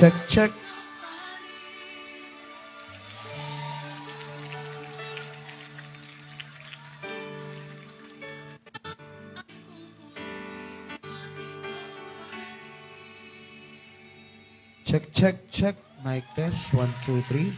Check, check. Check, check, check. Mic test. 1, 2, 3.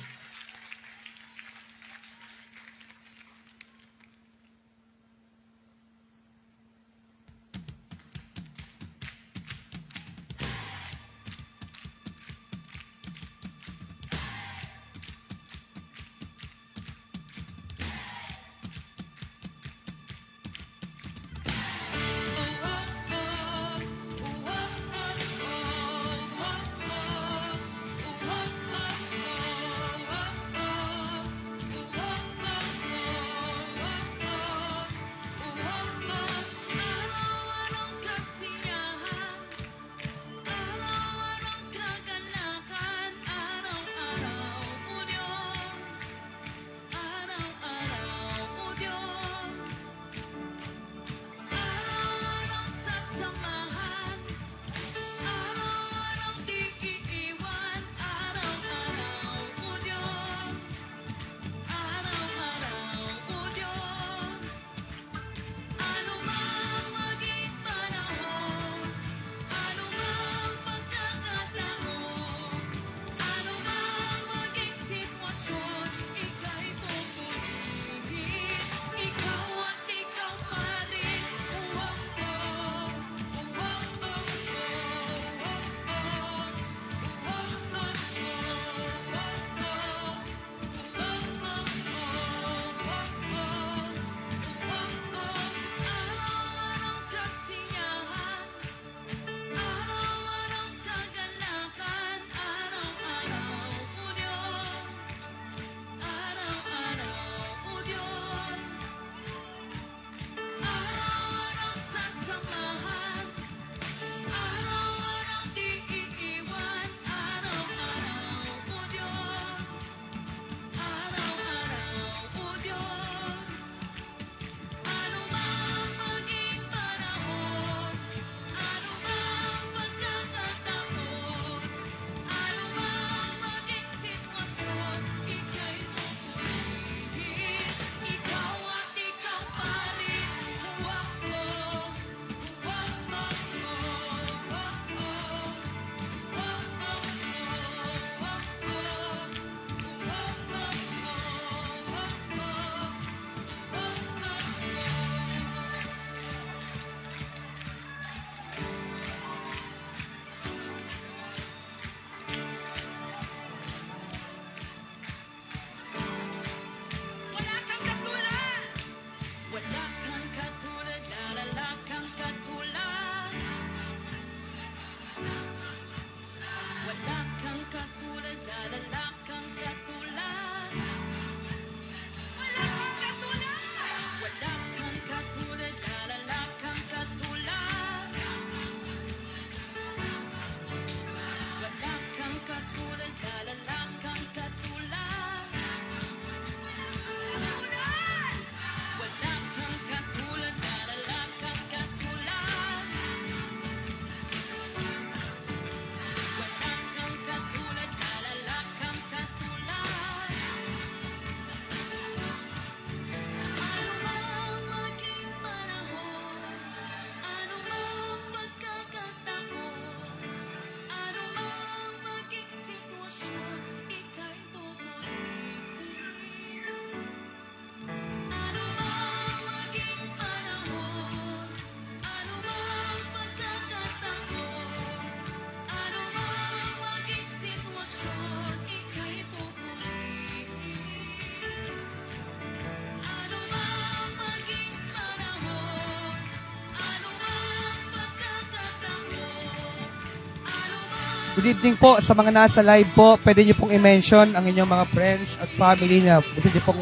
Good evening po sa mga nasa live po. Pwede niyo pong i-mention ang inyong mga friends at family na gusto niyo pong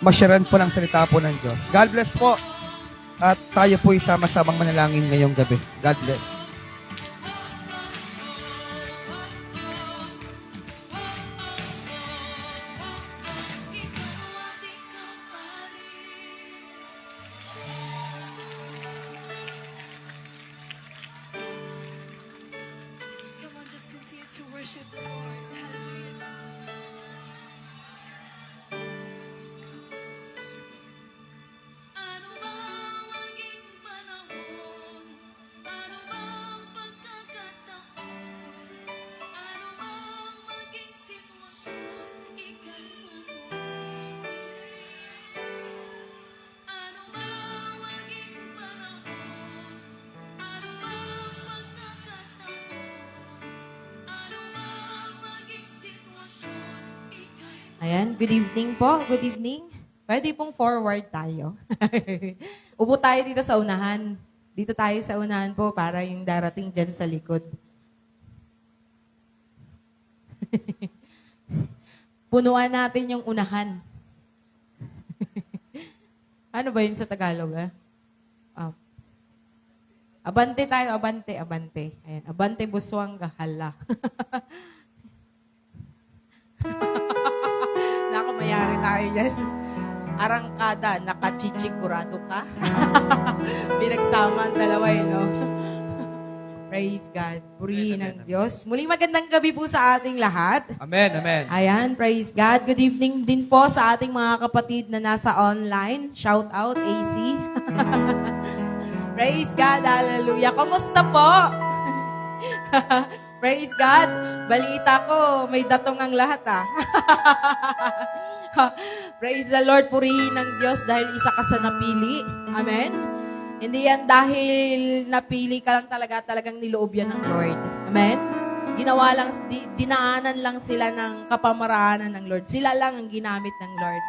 masyaran po ng salita po ng Diyos. God bless po. At tayo po isama-samang manalangin ngayong gabi. God bless. Come on, just continue. to worship the Lord. Hallelujah. Ano bang maging panahon, ano bang pagkakataon, ano bang maging sitwasyon, ika'y pupurihin. Ano bang maging panahon, ano bang pagkakataon, ano bang maging sitwasyon, ika'y Ayan, good evening po. Good evening. Pwede pong forward tayo. Upo tayo dito sa unahan. Dito tayo sa unahan po para yung darating dyan sa likod. Punuan natin yung unahan. Ano ba yun sa Tagalog, ah? Abante tayo, abante, abante. Ayan, abante buswang gahala. Nakamayari tayo dyan. Arangkada, nakachichikurado ka. Pinagsama ang dalawa yun, no? Praise God. Purihin ng Diyos. Muling magandang gabi po sa ating lahat. Amen, amen. Ayan, praise God. Good evening din po sa ating mga kapatid na nasa online. Shout out, AC. Praise God, hallelujah. Kamusta po? Praise God. Balita ko, may datong ang lahat, ah. Praise the Lord, purihin ng Diyos dahil isa ka sa napili. Amen? Hindi yan dahil napili ka lang talagang niloob yan ng Lord. Amen? Ginawa lang, dinaanan lang sila ng kapamaraanan ng Lord. Sila lang ang ginamit ng Lord.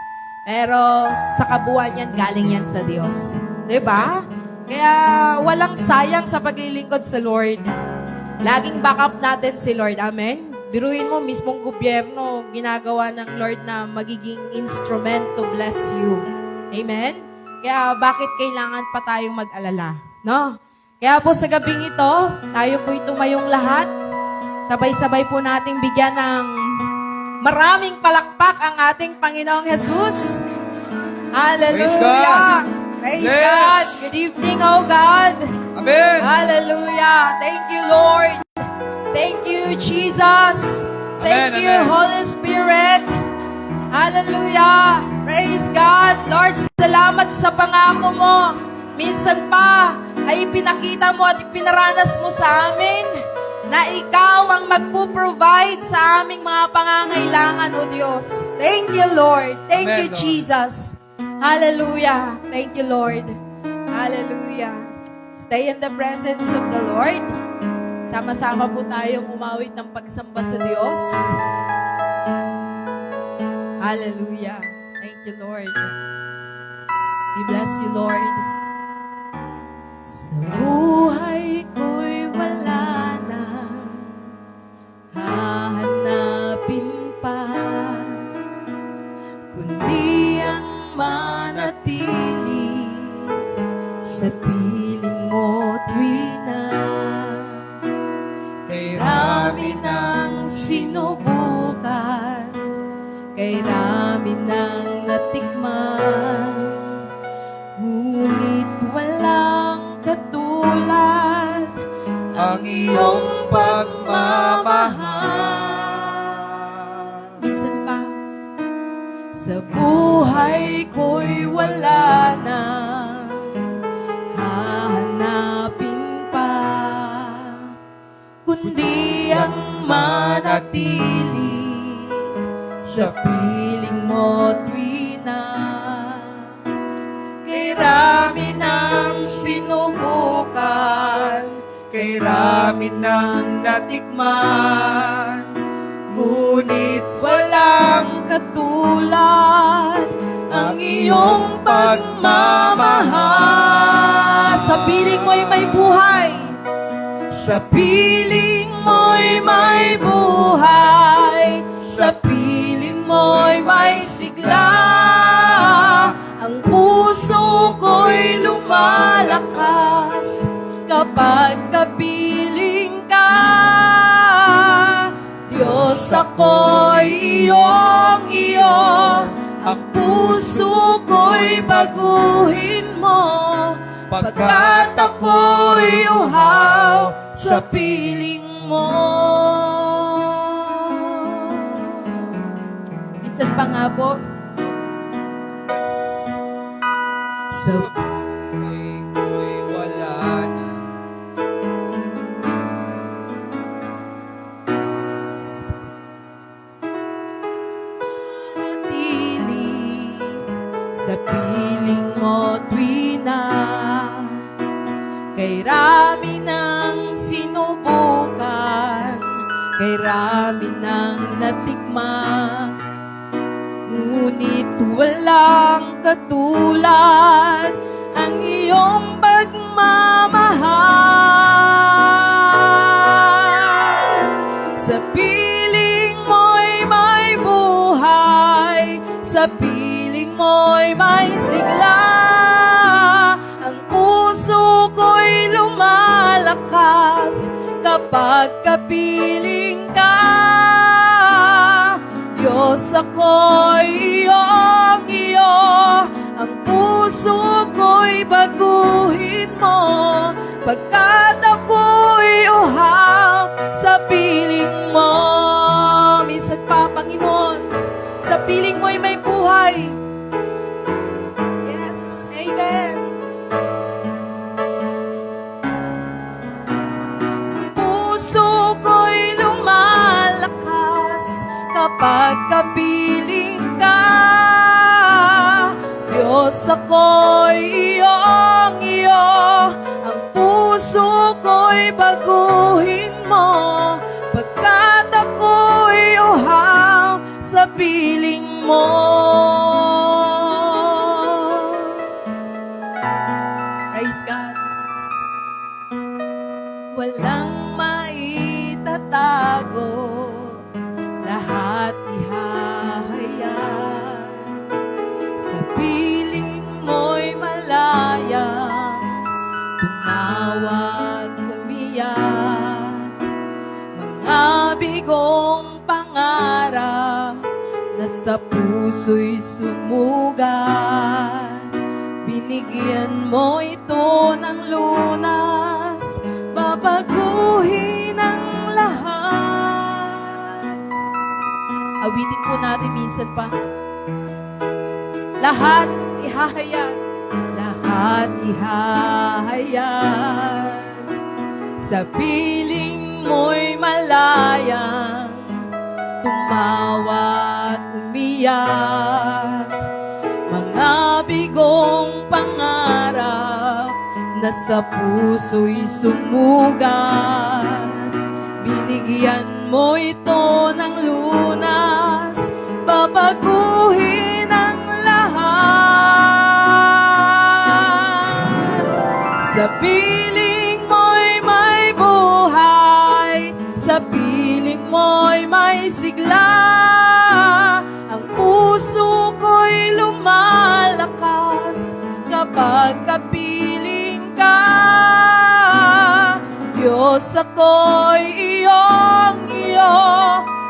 Pero sa kabuuan yan, galing yan sa Diyos. Diba? Kaya walang sayang sa paglilingkod sa Lord. Laging backup natin si Lord. Amen? Biruin mo, mismong gobyerno, ginagawa ng Lord na magiging instrument to bless you. Amen? Kaya bakit kailangan pa tayong mag-alala? No? Kaya po sa gabing ito, tayo po'y tumayong lahat. Sabay-sabay po nating bigyan ng maraming palakpak ang ating Panginoong Jesus. Hallelujah! Praise Yes. God! Good evening, oh God! Amen. Hallelujah! Thank you, Lord! Thank you, Jesus. Thank Amen, you, amen. Holy Spirit. Hallelujah. Praise God. Lord, salamat sa pangako mo. Minsan pa ay ipinakita mo at ipinaranas mo sa amin na ikaw ang magpo-provide sa aming mga pangangailangan, O Diyos. Thank you, Lord. Thank you, Amen, Lord. Jesus. Hallelujah. Thank you, Lord. Hallelujah. Stay in the presence of the Lord. Sama-sama po tayong umawit ng pagsamba sa Diyos. Hallelujah. Thank you, Lord. We bless you, Lord. Sa buhay ko'y wala na hahanapin pa, kundi ang manatili sa piling mo tuwina. Kay rami ng sinubukan, kay rami ng natikman, ngunit walang katulad ang iyong pagmamahal. Minsan pa, sa buhay ko'y wala na hahanapin pa, kundi ang manatili sa piling mo tuwina. Kay rami ng sinubukan, Kay rami ng natikman, ngunit walang katulad ang iyong pagmamahal. Sa piling mo'y may buhay, sa piling mo'y may buhay, sa piling mo'y may sigla. Ang puso ko'y lumalakas kapag kapiling ka. Diyos, ako'y iyong-iyo, ang puso ko'y baguhin mo, pagkat ako'y uhaw sa piling mo. minsan pa nga po. Sa Ko'y wala na. manatili sa piling mo tuwina, kay rami ng sinubukan, kay rami ng natikman, ngunit walang katulad ang iyong pagmamahal. Sa piling mo'y may buhay, sa piling mo'y may sigla, ang puso ko'y lumalakas kapag kapiling ka. Diyos, ako'y iyong iyo, ang puso ko'y baguhin mo, pagkat ako'y uhaw sa piling mo. Minsan pa, Panginoon, sa piling mo'y may buhay. Yes, amen. Puso ko'y lumalakas kapag kapiling ka. Diyos, ako'y iyong iyo, ang puso ko'y baguhin mo, pagkat ako'y uhaw sa piling mo. Praise God. Walang maitatago, lahat ihahayag. Sa piling mo'y malayang tumawa at umiyak. Mga bigong pangarap na sa puso'y sumugat, binigyan mo ito ng lunas, babaguhin ang lahat. Awitin po natin minsan pa. Lahat ihahayag, lahat ihahayag. Sa piling mo'y malayang tumawa at umiyak. Mga bigong pangarap na sa puso'y sumugat, binigyan mo ito ng lunas, babaguhin ang lahat. Sa piling mo'y may buhay, sa piling mo'y may sigla, ang puso ko'y lumalakas kapag kapiling ka. Diyos, ako'y iyong iyo,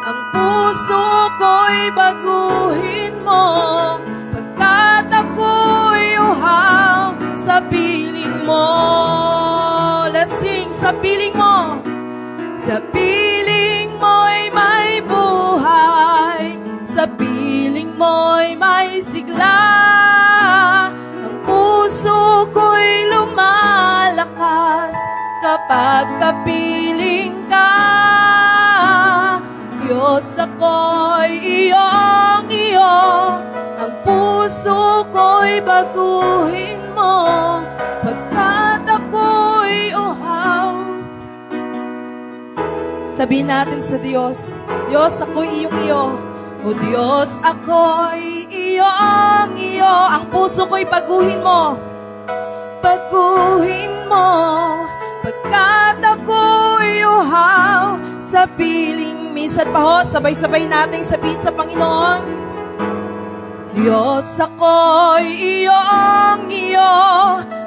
ang puso ko'y baguhin mo, pagkat ako'y uhaw sa piling mo. Let's sing. Sa piling mo. Sa piling mo'y may buhay, sa piling mo'y may sigla, ang puso ko'y lumalakas kapag kapiling ka. Diyos, ako'y iyong iyo, ang puso ko'y baguhin mo, pagkat ako'y uhaw. Sabihin natin sa Diyos, Diyos, ako'y iyong iyo. O Diyos, ako'y iyong iyo, ang puso ko'y baguhin mo. Baguhin mo, pagkat ako'y uhaw sa piling. Minsan pa ho, sabay-sabay nating sabihin sa Panginoon. Diyos, ako'y iyong iyo,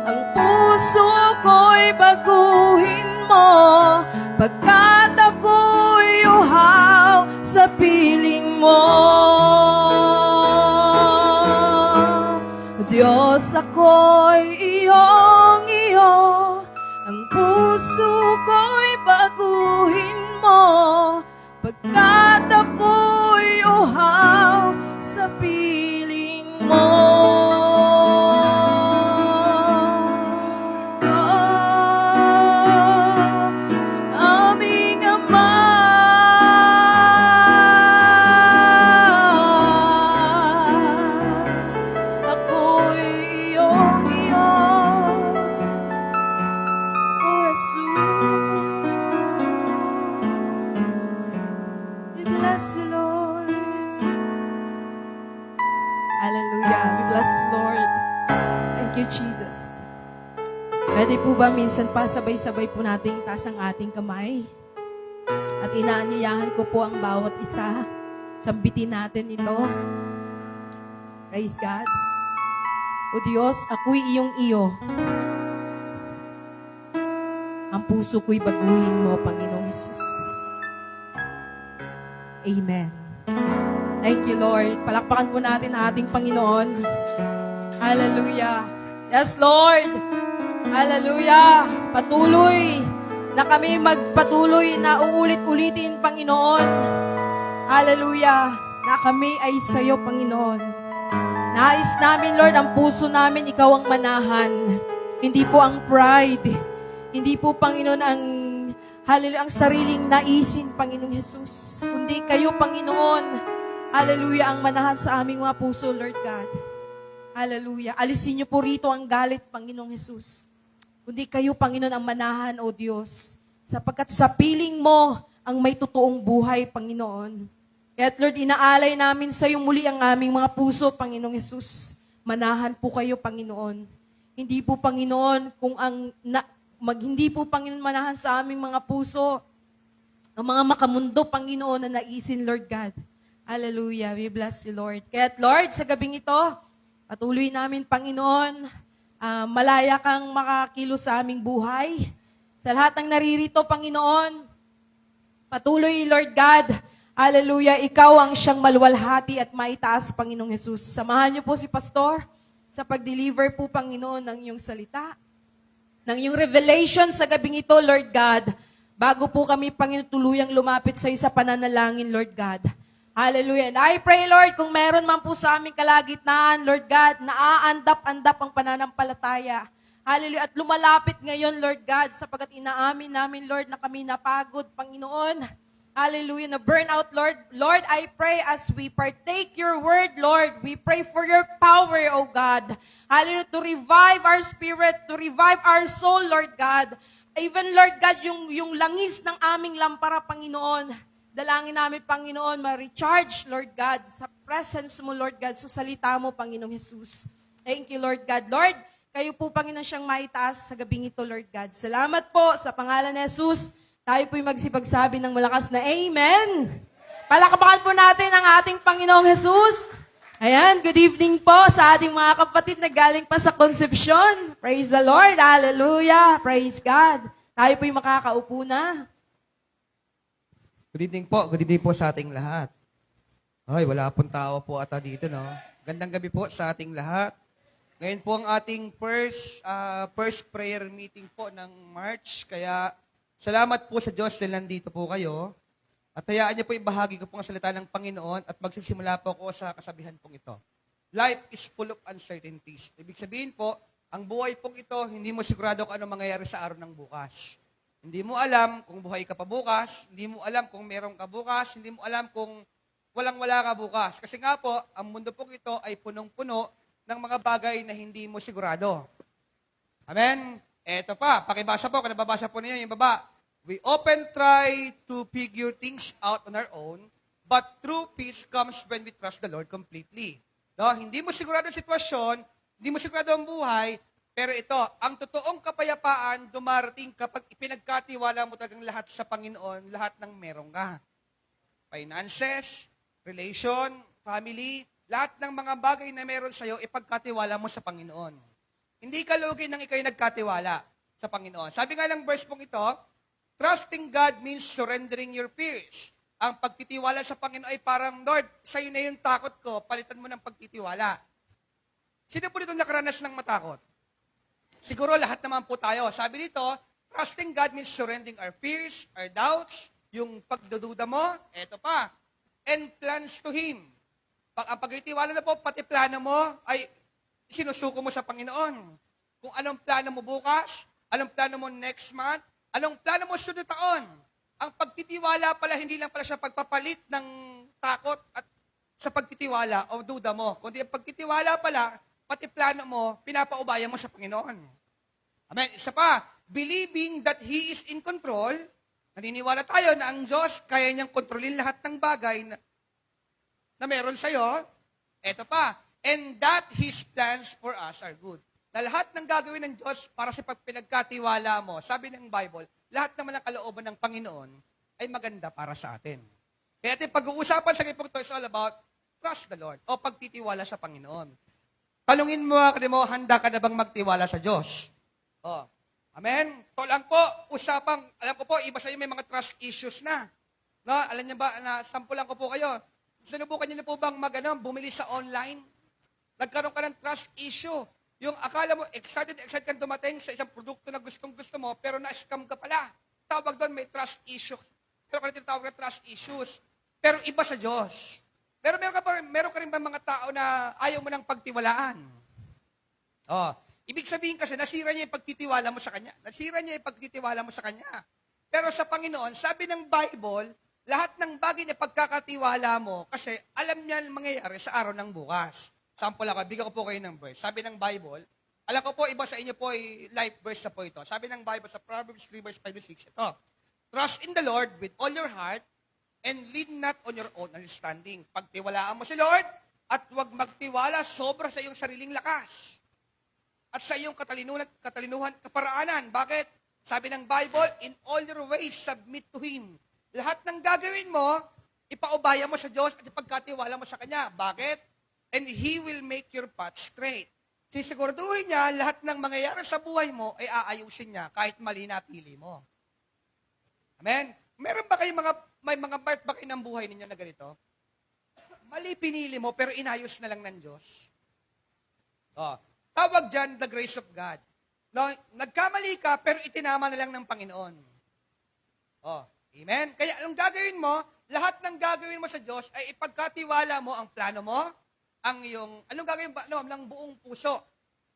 ang puso ko'y baguhin mo, pagkat ako'y uhaw sa piling mo. Diyos, ako'y iyong iyo, ang puso ko'y baguhin mo, pagkat ako'y uhaw We bless you, Lord. Hallelujah. We bless you, Lord. Thank you, Jesus. Pwede po ba minsan pa sabay-sabay po nating itaas ang ating kamay? At inaanyayahan ko po ang bawat isa. Sambitin natin ito. Praise God. O Diyos, ako'y iyong iyo. Ang puso ko'y baguhin mo, Panginoong Hesus. Amen. Thank you, Lord. Palakpakan po natin ang ating Panginoon. Hallelujah. Yes, Lord. Hallelujah. Patuloy na kami magpatuloy na uulit-ulitin, Panginoon. Hallelujah. Na kami ay sa iyo, Panginoon. Nais namin, Lord, ang puso namin, ikaw ang manahan. Hindi po ang pride. Hindi po, Panginoon, ang hallelujah, ang sariling naisin, Panginoong Jesus. Kundi kayo, Panginoon, hallelujah, ang manahan sa aming mga puso, Lord God. Hallelujah. Alisin niyo po rito ang galit, Panginoong Jesus. Kundi kayo, Panginoon, ang manahan, O Diyos. Sapagkat sa piling mo, ang may totoong buhay, Panginoon. Kaya, Lord, inaalay namin sa iyo muli ang aming mga puso, Panginoong Jesus. Manahan po kayo, Panginoon. Hindi po, Panginoon, hindi po, Panginoon, manahan sa aming mga puso, ang mga makamundo, Panginoon, na naisin, Lord God. Hallelujah. We bless you, Lord. Kaya, Lord, sa gabing ito, patuloy namin, Panginoon, malaya kang makakilos sa aming buhay. Sa lahat ng naririto, Panginoon, patuloy, Lord God, hallelujah, ikaw ang siyang maluwalhati at maitaas, Panginoong Jesus. Samahan niyo po si Pastor sa pag-deliver po, Panginoon, ng iyong salita, ng iyong revelation sa gabing ito, Lord God, bago po kami, Panginoon, tuluyang lumapit sa iyo sa pananalangin, Lord God. Hallelujah. And I pray, Lord, kung meron man po sa aming kalagitnaan, Lord God, naaandap-andap ang pananampalataya. Hallelujah. At lumalapit ngayon, Lord God, sapagkat inaamin namin, Lord, na kami napagod, Panginoon. Hallelujah. Na burnout, Lord. Lord, I pray as we partake your word, Lord, we pray for your power, O God. Hallelujah. To revive our spirit, to revive our soul, Lord God. Even, Lord God, yung langis ng aming lampara, Panginoon. Dalangin namin, Panginoon, ma-recharge, Lord God, sa presence mo, Lord God, sa salita mo, Panginoong Jesus. Thank you, Lord God. Lord, kayo po, Panginoon, siyang maitaas sa gabing ito, Lord God. Salamat po sa pangalan ni Jesus. Tayo po'y magsipagsabi ng malakas na Amen. Palakpakan po natin ang ating Panginoong Jesus. Ayan, good evening po sa ating mga kapatid na galing pa sa Concepcion. Praise the Lord. Hallelujah. Praise God. Tayo po'y makakaupo na. Good evening po. Good evening po sa ating lahat. Ay, wala pong tao po ata dito, no? Gandang gabi po sa ating lahat. Ngayon po ang ating first prayer meeting po ng March. Kaya salamat po sa Diyos dahil nandito po kayo. At hayaan niyo po ibahagi ko po ang salita ng Panginoon at magsisimula po ako sa kasabihan pong ito. Life is full of uncertainties. Ibig sabihin po, ang buhay pong ito, hindi mo sigurado kung ano mangyayari sa araw ng bukas. Hindi mo alam kung buhay ka pa bukas, hindi mo alam kung meron ka bukas, hindi mo alam kung walang-wala ka bukas. Kasi nga po, ang mundo pong ito ay punong-puno ng mga bagay na hindi mo sigurado. Amen? Eto pa, pakibasa po, kung nababasa po niyo yung baba. We often try to figure things out on our own, but true peace comes when we trust the Lord completely. No? Hindi mo sigurado ang sitwasyon, hindi mo sigurado ang buhay, pero ito, ang totoong kapayapaan dumarating kapag ipinagkatiwala mo talagang lahat sa Panginoon, lahat ng meron ka. Finances, relation, family, lahat ng mga bagay na meron sa'yo, ipagkatiwala mo sa Panginoon. Hindi ka lugi nang ikaw'y nagkatiwala sa Panginoon. Sabi nga ng verse pong ito, trusting God means surrendering your fears. Ang pagtitiwala sa Panginoon ay parang, Lord, sa'yo na yung takot ko, palitan mo ng pagtitiwala. Sino po dito nakaranas ng matakot? Siguro lahat naman po tayo. Sabi dito, trusting God means surrendering our fears, our doubts, yung pagdududa mo, eto pa, and plans to Him. Ang pagtitiwala na po, pati plano mo, ay sinusuko mo sa Panginoon. Kung anong plano mo bukas, anong plano mo next month, anong plano mo sunod taon. Ang pagtitiwala pala, hindi lang pala siya pagpapalit ng takot at sa pagtitiwala o duda mo. Kundi ang pagtitiwala pala, pati plano mo, pinapaubaya mo sa Panginoon. Amen. Isa pa, believing that He is in control, naniniwala tayo na ang Diyos kaya niyang kontrolin lahat ng bagay na meron sa'yo. Eto pa, and that His plans for us are good. Na lahat ng gagawin ng Diyos para sa pagpinagkatiwala mo, sabi ng Bible, lahat naman ng kalooban ng Panginoon ay maganda para sa atin. Kaya ating pag-uusapan sa kipong to is all about trust the Lord o pagtitiwala sa Panginoon. Tanungin mo, handa ka na bang magtiwala sa Diyos? Oh. Amen? To lang po, alam ko po, iba sa inyo may mga trust issues na. No? Alam niyo ba, sampulan ko po kayo. Sinubukan niyo na po bang bumili sa online? Nagkaroon ka ng trust issue. Yung akala mo, excited kang dumating sa isang produkto na gustong-gusto mo, pero na-scam ka pala. Tawag doon, may trust issue. Pero ka rin tinatawag na trust issues. Pero iba sa Diyos. Pero meron ka rin ba mga tao na ayaw mo ng pagtiwalaan? Oh, ibig sabihin kasi, nasira niya yung pagtitiwala mo sa Kanya. Nasira niya yung pagtitiwala mo sa Kanya. Pero sa Panginoon, sabi ng Bible, lahat ng bagay na pagkakatiwala mo, kasi alam niya ang mangyayari sa araw ng bukas. Sample ako, bigyan ko po kayo ng verse. Sabi ng Bible, alam ko po, iba sa inyo po ay life verse na po ito. Sabi ng Bible sa Proverbs 3 verse 5-6, ito, trust in the Lord with all your heart and lean not on your own understanding. Pagtiwalaan mo si Lord at huwag magtiwala sobra sa iyong sariling lakas at sa iyong katalinuhan, kaparaanan. Bakit? Sabi ng Bible, in all your ways, submit to Him. Lahat ng gagawin mo, ipaubaya mo sa Diyos at ipagkatiwala mo sa Kanya. Bakit? And He will make your path straight. Sisiguraduhin niya, lahat ng mangyayari sa buhay mo ay aayusin niya kahit mali na pili mo. Amen? Meron ba may mga part ba kayo ng buhay ninyo na ganito? Mali pinili mo, pero inayos na lang ng Diyos. Oh, tawag dyan, the grace of God. No, nagkamali ka, pero itinama na lang ng Panginoon. Oh, amen? Kaya anong gagawin mo? Lahat ng gagawin mo sa Diyos ay ipagkatiwala mo ang plano mo, anong gagawin ba ng buong puso.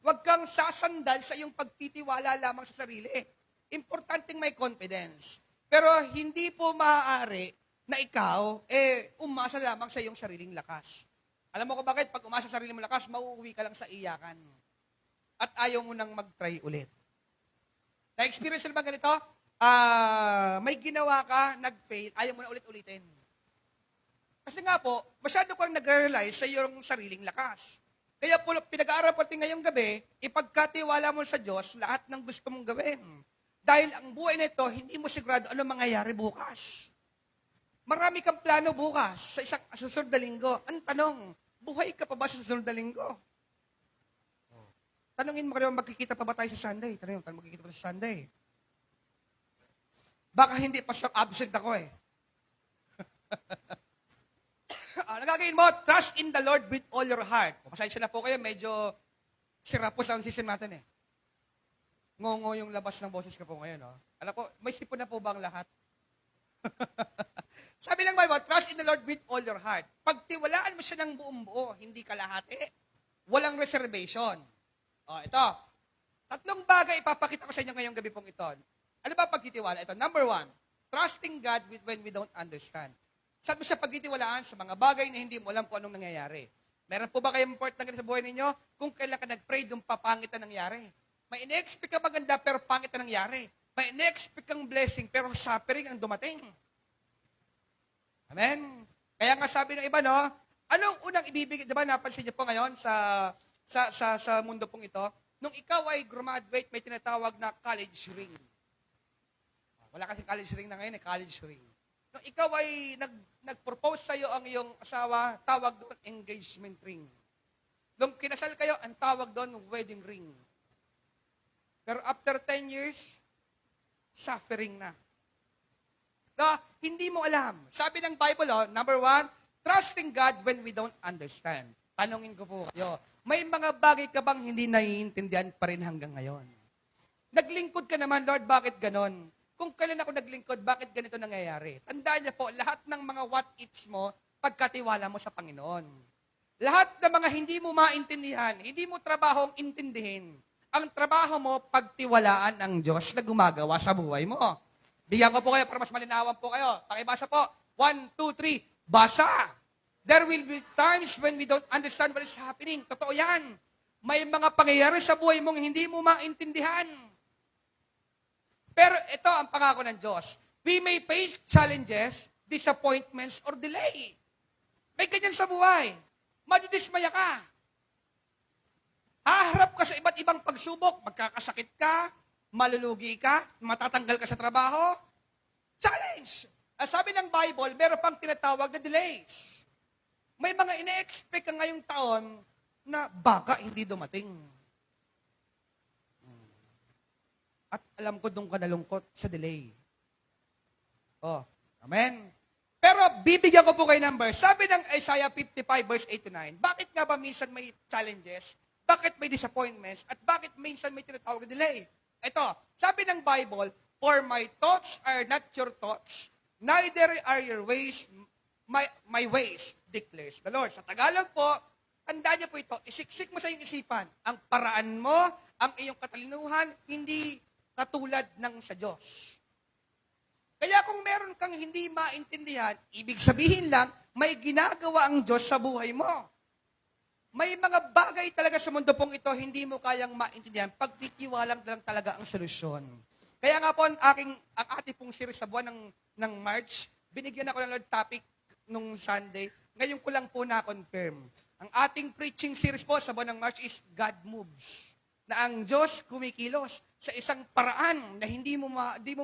Huwag kang sasandal sa iyong pagtitiwala lamang sa sarili. Importanteng may confidence. Pero hindi po maaari na ikaw, umasa lamang sa iyong sariling lakas. Alam mo ko bakit? Pag umasa sa sariling lakas, mauuwi ka lang sa iyakan. At ayaw mo nang mag-try ulit. Na-experience na ba ganito? May ginawa ka, nag-fail, ayaw mo na ulit-ulitin. Kasi nga po, masyado kang nag-realize sa iyong sariling lakas. Kaya po, pinag-aaral po ngayong gabi, ipagkatiwala mo sa Diyos lahat ng gusto mong gawin. Dahil ang buhay na ito, hindi mo sigurado ano mangyayari bukas. Marami kang plano bukas sa isang susunod na linggo. Ang tanong, buhay ka pa ba sa susunod na linggo? Tanungin mo kayo, magkikita pa ba tayo sa Sunday? Tanungin mo, magkikita pa sa Sunday? Baka hindi pa absent ako eh. Nagagawin mo, trust in the Lord with all your heart. Pasensya na po kayo, medyo sirapos ang season natin eh. Ngongo yung labas ng boses ko po ngayon. Oh. Alam ko, may sipon na po ba ang lahat? Sabi ng Bible, trust in the Lord with all your heart. Pagtiwalaan mo siya ng buong buo, hindi kalahati. Walang reservation. Ito. 3 bagay ipapakita ko sa inyo ngayong gabi pong ito. Ano ba pagtitiwala? Ito, number 1, trusting God when we don't understand. Saan mo siya pagtitiwalaan sa mga bagay na hindi mo alam kung anong nangyayari? Meron po ba kayong report na ganito sa buhay ninyo? Kung kailan ka nag-pray, yung papangit na nangyari. May in-expect ka maganda, pero pangit na nangyari. May in-expect kang blessing, pero suffering ang dumating. Amen? Kaya nga sabi ng iba, no? Anong unang ibibigay, di ba napansin niyo po ngayon sa mundo pong ito? Nung ikaw ay graduate, may tinatawag na college ring. Wala kasing college ring na ngayon, college ring. Nung ikaw ay nag-propose sa'yo ang iyong asawa, tawag doon engagement ring. Nung kinasal kayo, ang tawag doon wedding ring. Pero after 10 years, suffering na. Hindi mo alam. Sabi ng Bible, number 1, trusting God when we don't understand. Tanungin ko po kayo, may mga bagay ka bang hindi naiintindihan pa rin hanggang ngayon? Naglingkod ka naman, Lord, bakit ganon? Kung kailan ako naglingkod, bakit ganito nangyayari? Tandaan niyo po, lahat ng mga what-ifs mo, pagkatiwala mo sa Panginoon. Lahat ng mga hindi mo maintindihan, hindi mo trabahong intindihin, ang trabaho mo, pagtiwalaan ang Diyos na gumagawa sa buhay mo. Bigyan ko po kayo para mas malinawan po kayo. Pakibasa po. 1, 2, 3. Basa. There will be times when we don't understand what is happening. Totoo yan. May mga pangyayari sa buhay mong hindi mo maintindihan. Pero ito ang pangako ng Diyos. We may face challenges, disappointments, or delay. May ganyan sa buhay. Madidismaya ka. Haharap ka sa iba't ibang pagsubok. Magkakasakit ka, malulugi ka, matatanggal ka sa trabaho. Challenge! Ang sabi ng Bible, meron pang tinatawag na delays. May mga ine-expect ka ngayong taon na baka hindi dumating. At alam ko doon ka nalungkot sa delay. Oh, amen. Pero bibigyan ko po kayo ng verse. Sabi ng Isaiah 55 verse 8 to 9, bakit nga ba minsan may challenges? Bakit may disappointments? At bakit minsan may tinatawag na delay? Ito, sabi ng Bible, for my thoughts are not your thoughts, neither are your ways my ways, declares the Lord. Sa Tagalog po, tandaan niyo po ito, isiksik mo sa iyong isipan, ang paraan mo, ang iyong katalinuhan, hindi katulad ng sa Diyos. Kaya kung meron kang hindi maintindihan, ibig sabihin lang, may ginagawa ang Diyos sa buhay mo. May mga bagay talaga sa mundo pong ito, hindi mo kayang maintindihan, pagtitiwalang lang talaga ang solusyon. Kaya nga po, ang ating pong series sa buwan ng March, binigyan ako ng Lord topic nung Sunday. Ngayon ko lang po na-confirm. Ang ating preaching series po sa buwan ng March is God Moves. Na ang Diyos kumikilos sa isang paraan na hindi mo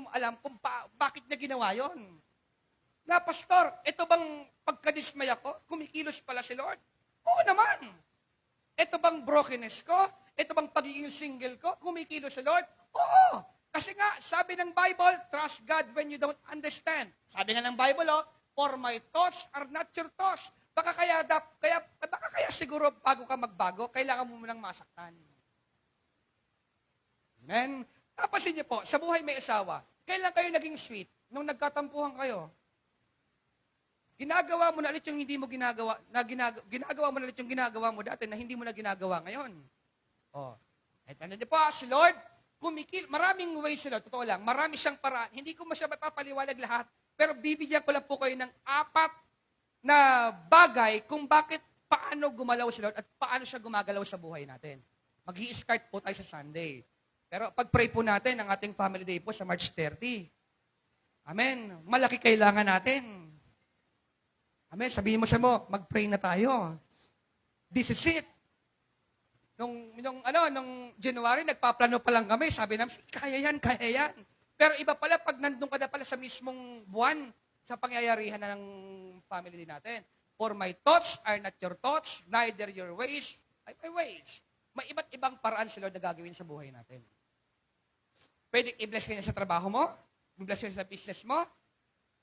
alam kung bakit niya ginawa yon. Na, Pastor, ito bang pagkadismaya ko? Kumikilos pala si Lord? Oo naman. Ito bang brokenness ko? Ito bang pagiging single ko? Kumikilos si Lord? Oo. Kasi nga, sabi ng Bible, trust God when you don't understand. Sabi nga ng Bible, for my thoughts are not your thoughts. Baka kaya siguro bago ka magbago, kailangan mo munang masaktan. Amen? Tapasin niyo po, sa buhay may asawa, kailan kayo naging sweet? Nung nagkatampuhan kayo. Ginagawa mo na ulit yung hindi mo ginagawa, ginagawa mo na ulit yung ginagawa mo dati na hindi mo na ginagawa ngayon. Oh. At ano niyo po, si Lord, maraming ways si Lord, totoo lang, marami siyang paraan. Hindi ko masyadong mapapaliwanag lahat, pero bibigyan ko lang po kayo ng 4 na bagay kung paano gumalaw si Lord at paano siya gumagalaw sa buhay natin. Mag-i-start po tayo sa Sunday. Pero pag-pray po natin ang ating family day po sa March 30. Amen. Malaki kailangan natin. Amen. Sabihin mo sa mag-pray na tayo. This is it. Nung January, nagpaplano pa lang kami. Sabi namin, kaya yan. Pero iba pala, pag nandun ka na pala sa mismong buwan, sa pangyayarihan na ng family din natin. For my thoughts are not your thoughts, neither your ways are my ways. May iba't ibang paraan si Lord na gagawin sa buhay natin. Pwede i-bless ka niya sa trabaho mo, i-bless ka sa business mo,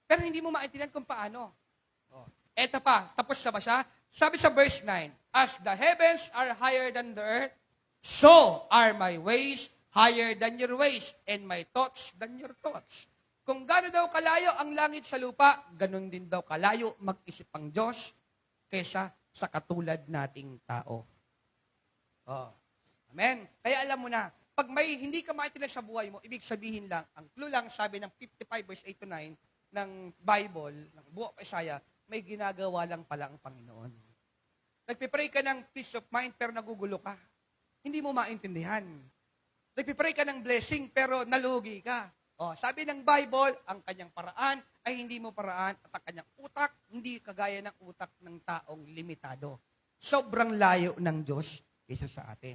pero hindi mo maintindihan kung paano. Oh. Eto pa, tapos na ba siya? Sabi sa verse 9, as the heavens are higher than the earth, so are my ways higher than your ways, and my thoughts than your thoughts. Kung gano'n daw kalayo ang langit sa lupa, gano'n din daw kalayo mag-isip ang Diyos kaysa sa katulad nating tao. Oh. Amen? Kaya alam mo na, pag may hindi ka maintindihan sa buhay mo, ibig sabihin lang, ang clue lang sabi ng 55 verse 8 to 9 ng Bible, ng buong Isaiah, may ginagawa lang pala ang Panginoon. Nagpipray ka ng peace of mind pero nagugulo ka. Hindi mo maintindihan. Nagpipray ka ng blessing pero nalugi ka. Oh, sabi ng Bible, ang kanyang paraan ay hindi mo paraan at ang kanyang utak, hindi kagaya ng utak ng taong limitado. Sobrang layo ng Diyos kaysa sa atin.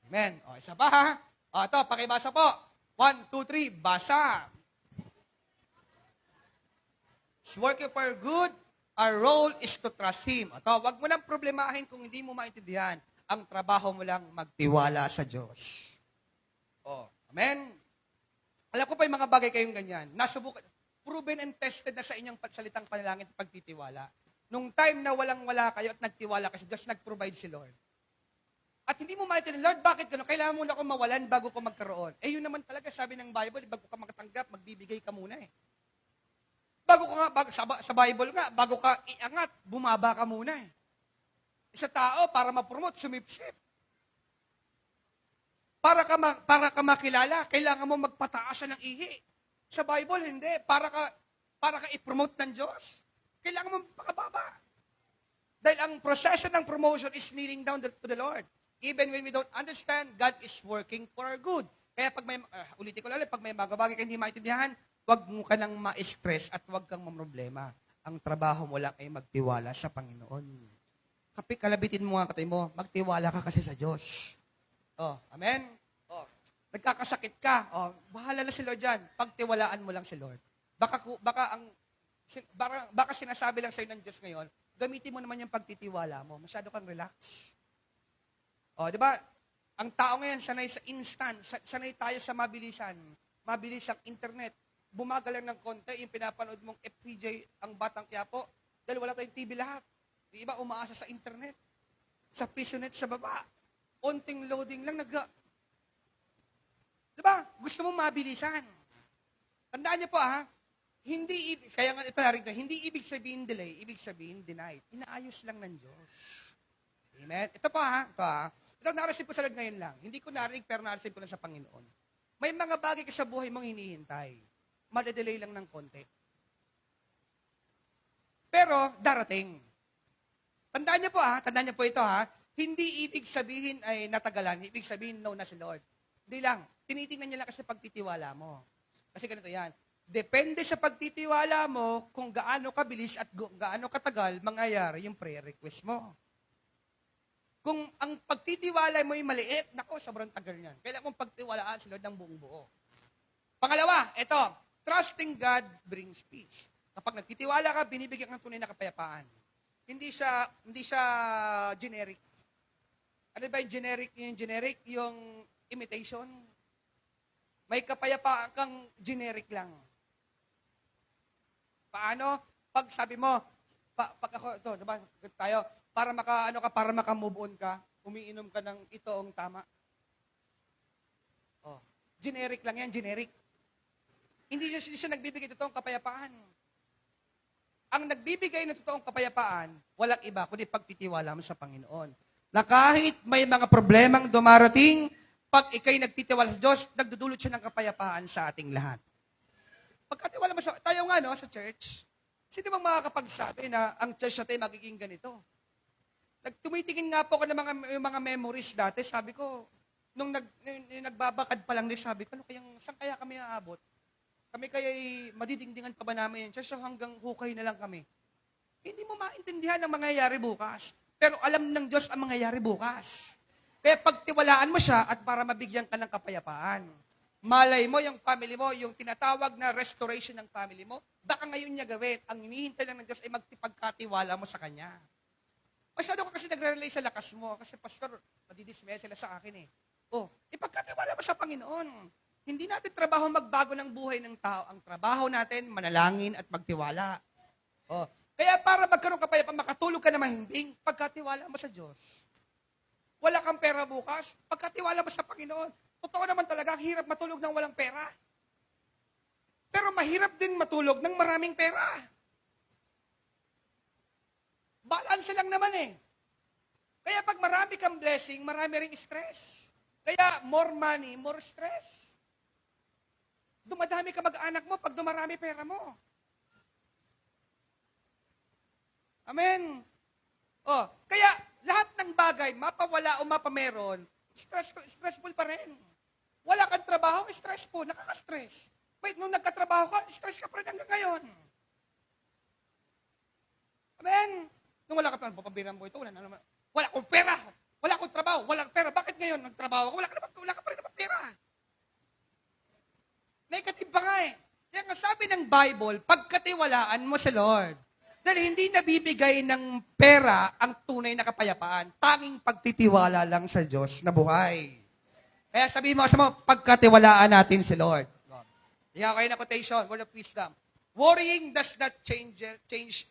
Amen. O, isa pa ha? O, ito, pakibasa po. 1, 2, 3, basa. It's working for good. Our role is to trust Him. Ito, wag mo nang problemahin kung hindi mo maintindihan. Ang trabaho mo lang magtiwala sa Diyos. O, amen. Alam ko pa yung mga bagay kayong ganyan. Nasubukan, proven and tested na sa inyong salitang panalangin at pagtitiwala. Nung time na walang-wala kayo at nagtiwala kayo sa Diyos, nag-provide si Lord. At hindi mo maintindihan, Lord, bakit gano'n? Kailangan muna ako mawalan bago ko magkaroon. Eh, yun naman talaga, sabi ng Bible, bago ka makatanggap, magbibigay ka muna eh. Sa Bible nga, bago ka iangat, bumaba ka muna eh. Sa tao, para ma-promote, sumipsip. Para ka makilala, kailangan mo magpataasan ng ihi. Sa Bible, hindi. Para ka i-promote ng Diyos, kailangan mo magpakababa. Dahil ang proseso ng promotion is kneeling down to the Lord. Even when we don't understand, God is working for our good. Kaya pag may, ulitin ko lang ulit, pag may mga bagay ka hindi maintindihan, huwag mo ka nang ma-stress at huwag kang mamroblema. Ang trabaho mo lang ay magtiwala sa Panginoon. Kalabitin mo nga katay mo, magtiwala ka kasi sa Diyos. Oh, amen? Oh, nagkakasakit ka, oh, bahala na si Lord dyan. Pagtiwalaan mo lang si Lord. Baka sinasabi lang sa'yo ng Diyos ngayon, gamitin mo naman yung pagtitiwala mo. Masyado kang relax. Oh, di ba? Ang tao ngayon, sanay sa instant, sanay tayo sa mabilisan. Mabilis ang internet. Bumagal lang ng konti, yung pinapanood mong FPJ ang Batang Quiapo, dahil wala tayong TV lahat. Yung iba umaasa sa internet, sa PisoNet sa baba. Onting loading lang, diba? Gusto mo mabilisan. Tandaan niyo po kaya nga ito narito, hindi ibig sabihin delay, ibig sabihin denied. Inaayos lang ng Diyos. Amen? Ito ito narasin ko sa Lord ngayon lang. Hindi ko narinig, pero narasin ko lang sa Panginoon. May mga bagay ka sa buhay mong hinihintay. Madadelay lang ng konti. Pero, darating. Tandaan niyo po ito Hindi ibig sabihin ay natagalan, ibig sabihin no na si Lord. Hindi lang. Tinitingnan niya lang kasi pagtitiwala mo. Kasi ganito yan. Depende sa pagtitiwala mo kung gaano kabilis at gaano katagal mangyayari yung prayer request mo. Kung ang pagtitiwala mo ay maliit, nako, sobrang tagal niyan. Kailangan mong pagtiwalaan si Lord ng buong buo. Pangalawa, ito, trusting God brings peace. Kapag nagtitiwala ka, binibigyan ka ng tunay na kapayapaan. Hindi siya generic. Ano ba yung generic? Yung imitation. May kapayapaan kang generic lang. Paano? Pag sabi mo, pag ako, ito, diba, tayo, para maka-move on ka, umiinom ka ng itoong tama. Oh, generic lang yan, generic. Hindi siya nagbibigay totoong kapayapaan. Ang nagbibigay ng totoong kapayapaan, walang iba, kundi pagtitiwala mo sa Panginoon. Na kahit may mga problemang dumarating, pag ikay nagtitiwala sa Diyos, nagdudulot siya ng kapayapaan sa ating lahat. Pagkatiwala mo tayo nga sa church, sino bang makakapagsabi na ang church natin magiging ganito? Tumitingin nga po ako ng mga memories dati, sabi ko, nung nagbabakad pa lang din, sabi ko, saan kaya kami aabot? Kami kaya'y madidingdingan pa ba namin yan? So hanggang hukay na lang kami. Hindi mo maintindihan ang mangyayari bukas. Pero alam ng Diyos ang mangyayari bukas. Kaya pagtiwalaan mo siya at para mabigyan ka ng kapayapaan. Malay mo, yung family mo, yung tinatawag na restoration ng family mo, baka ngayon niya gawin. Ang hinihintay lang ng Diyos ay magpagkatiwala mo sa Kanya. Masyado ka kasi nagre-relay sa lakas mo. Kasi, Pastor, nadidismaya sila sa akin eh. Ipagkatiwala mo sa Panginoon. Hindi natin trabaho magbago ng buhay ng tao. Ang trabaho natin, manalangin at magtiwala. Kaya para magkaroon ka pa, makatulog ka na mahimbing, pagkatiwala mo sa Diyos. Wala kang pera bukas, pagkatiwala mo sa Panginoon. Totoo naman talaga, hirap matulog ng walang pera. Pero mahirap din matulog ng maraming pera. Balance lang naman eh. Kaya pag marami kang blessing, marami ring stress. Kaya more money, more stress. Dumadami ka mag-anak mo pag dumarami pera mo. Amen. Kaya lahat ng bagay, mapawala o mapameron, stressful pa rin. Wala kang trabaho, stressful, nakaka-stress. Wait, nung nagkatrabaho ka, stress ka pa rin hanggang ngayon. Amen. Nung wala ka pa, papabiran mo ito, wala akong pera, wala akong trabaho, wala akong pera. Bakit ngayon nagtrabaho ka? Wala ka pa rin naman pera. Negative pa nga eh. Kaya nga sabi ng Bible, pagkatiwalaan mo sa Lord. Dahil hindi nabibigay ng pera ang tunay na kapayapaan. Tanging pagtitiwala lang sa Diyos na buhay. Kaya sabihin mo sa pagkatiwalaan natin si Lord. Iyan kayo na quotation, word of wisdom. Worrying does not change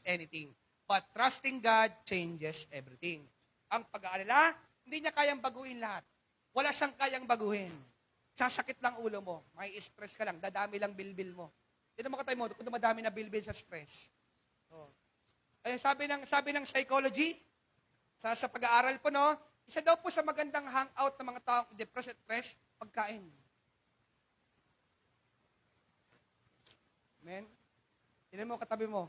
anything. But trusting God changes everything. Ang pag-aalala, hindi niya kayang baguhin lahat. Wala siyang kayang baguhin. Sasakit lang ulo mo. May stress ka lang. Dadami lang bilbil mo. Hindi mo katay mo, kung dumadami na bilbil sa stress. Kaya sabi ng psychology, sa pag-aaral po, isa daw po sa magandang hangout ng mga taong depressed at stress, pagkain. Amen? Tignan mo katabi mo.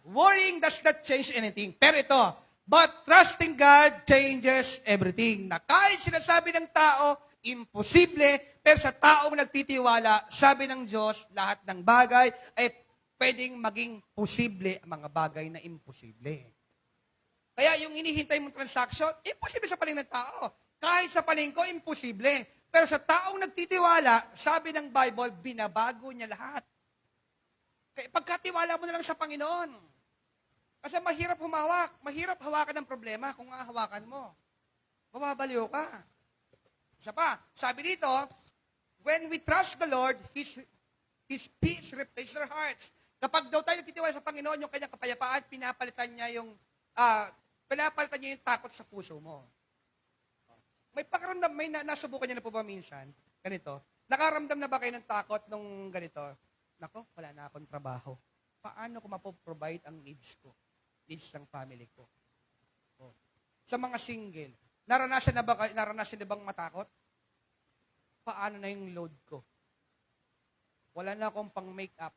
Worrying does not change anything. Pero ito, but trusting God changes everything. Na kahit sinasabi ng tao, imposible, pero sa taong nagtitiwala, sabi ng Diyos, lahat ng bagay ay pwedeng maging posible ang mga bagay na imposible. Kaya yung inihintay mong transaction, imposible sa paling ng tao. Kahit sa paling ko, imposible. Pero sa taong nagtitiwala, sabi ng Bible, binabago niya lahat. Kaya pagkatiwala mo na lang sa Panginoon. Kasi mahirap humawak. Mahirap hawakan ng problema kung hawakan mo. Mababaliw ka. Isa pa, sabi dito, when we trust the Lord, His peace replaces our hearts. Kapag daw tayo nagtitiwala sa Panginoon, yung kanyang kapayapaan, pinapalitan niya yung takot sa puso mo. May pakaramdam, nasubukan niyo na po ba minsan? Ganito. Nakaramdam na ba kayo ng takot nung ganito? Nako, wala na akong trabaho. Paano ko mapoprovide ang needs ko? Needs ng family ko. Oh. Sa mga single, naranasan na bang matakot? Paano na yung load ko? Wala na akong pang make-up.